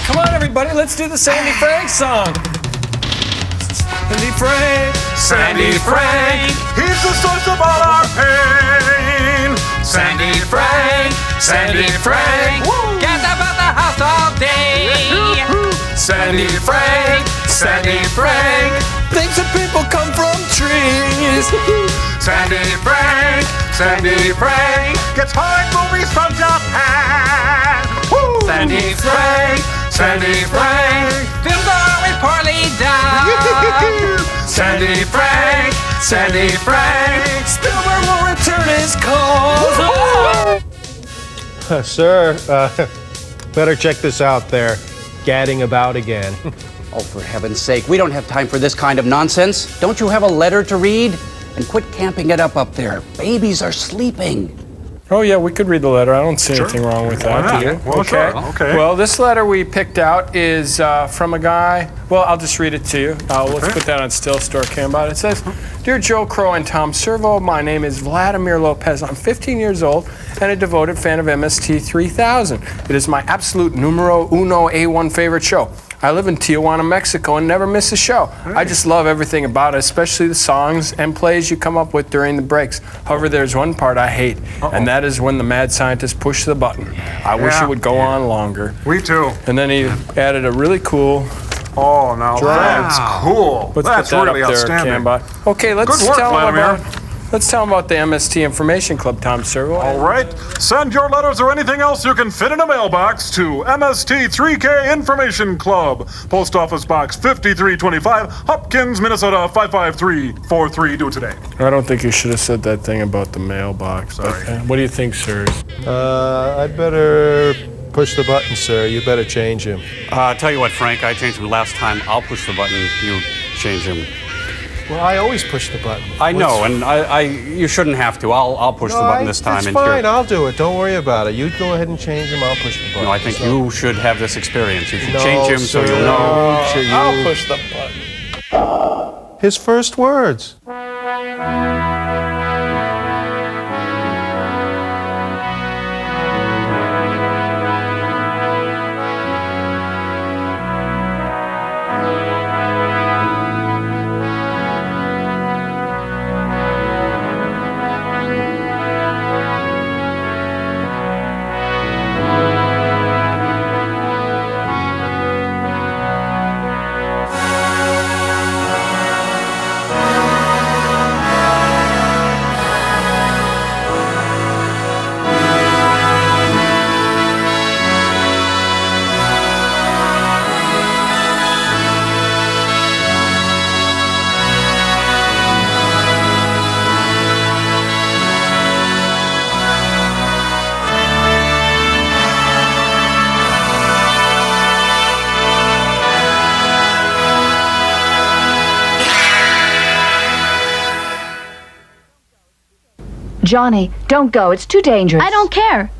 Come on, everybody, let's do the Sandy Frank song. Sandy Frank, Sandy Frank, He's the source of all our pain. Sandy Frank, Sandy Frank, God's about the house all day. Sandy Frank, Sandy Frank, thinks that people come from trees. Sandy Frank, Sandy Frank gets hard movies from Japan. Woo! Sandy Frank, Sandy Frank, film's always poorly done. Sandy Frank, Spielberg will return his calls. Sir, better check this out there. Gadding about again. Oh, for heaven's sake, we don't have time for this kind of nonsense. Don't you have a letter to read? And quit camping it up there. Babies are sleeping. Oh, yeah, we could read the letter. I don't see anything wrong with that, do you? Well, okay. sure. Okay. Well, this letter we picked out is from a guy. Well, I'll just read it to you. Let's put that on still store cam out. It says, Dear Joe Crow and Tom Servo, my name is Vladimir Lopez. I'm 15 years old and a devoted fan of MST3000. It is my absolute numero uno A1 favorite show. I live in Tijuana, Mexico, and never miss a show. I just love everything about it, especially the songs and plays you come up with during the breaks. However, there's one part I hate, and that is when the mad scientist pushed the button. I wish it would go on longer. We too. And then he added a really cool... Oh, now that's cool. Let's That's put that really up there, outstanding. Cambot. Okay, let's Good work, tell him Vladimir. let's tell him about the MST Information Club, Tom Servo. All right. Send your letters or anything else you can fit in a mailbox to MST3K Information Club, Post Office Box 5325, Hopkins, Minnesota 55343. Do it today. I don't think you should have said that thing about the mailbox. Sorry. But, what do you think, sirs? I'd better push the button, sir. You better change him. Tell you what, Frank, I changed him last time. I'll push the button. You change him. Well, I always push the button. I know, and you shouldn't have to. I'll push the button this time. It's and fine. I'll do it. Don't worry about it. You go ahead and change him. I'll push the button. No, I think you should have this experience. You should No, change him so you'll know. I'll push the button. His first words. Johnny, don't go. It's too dangerous. I don't care.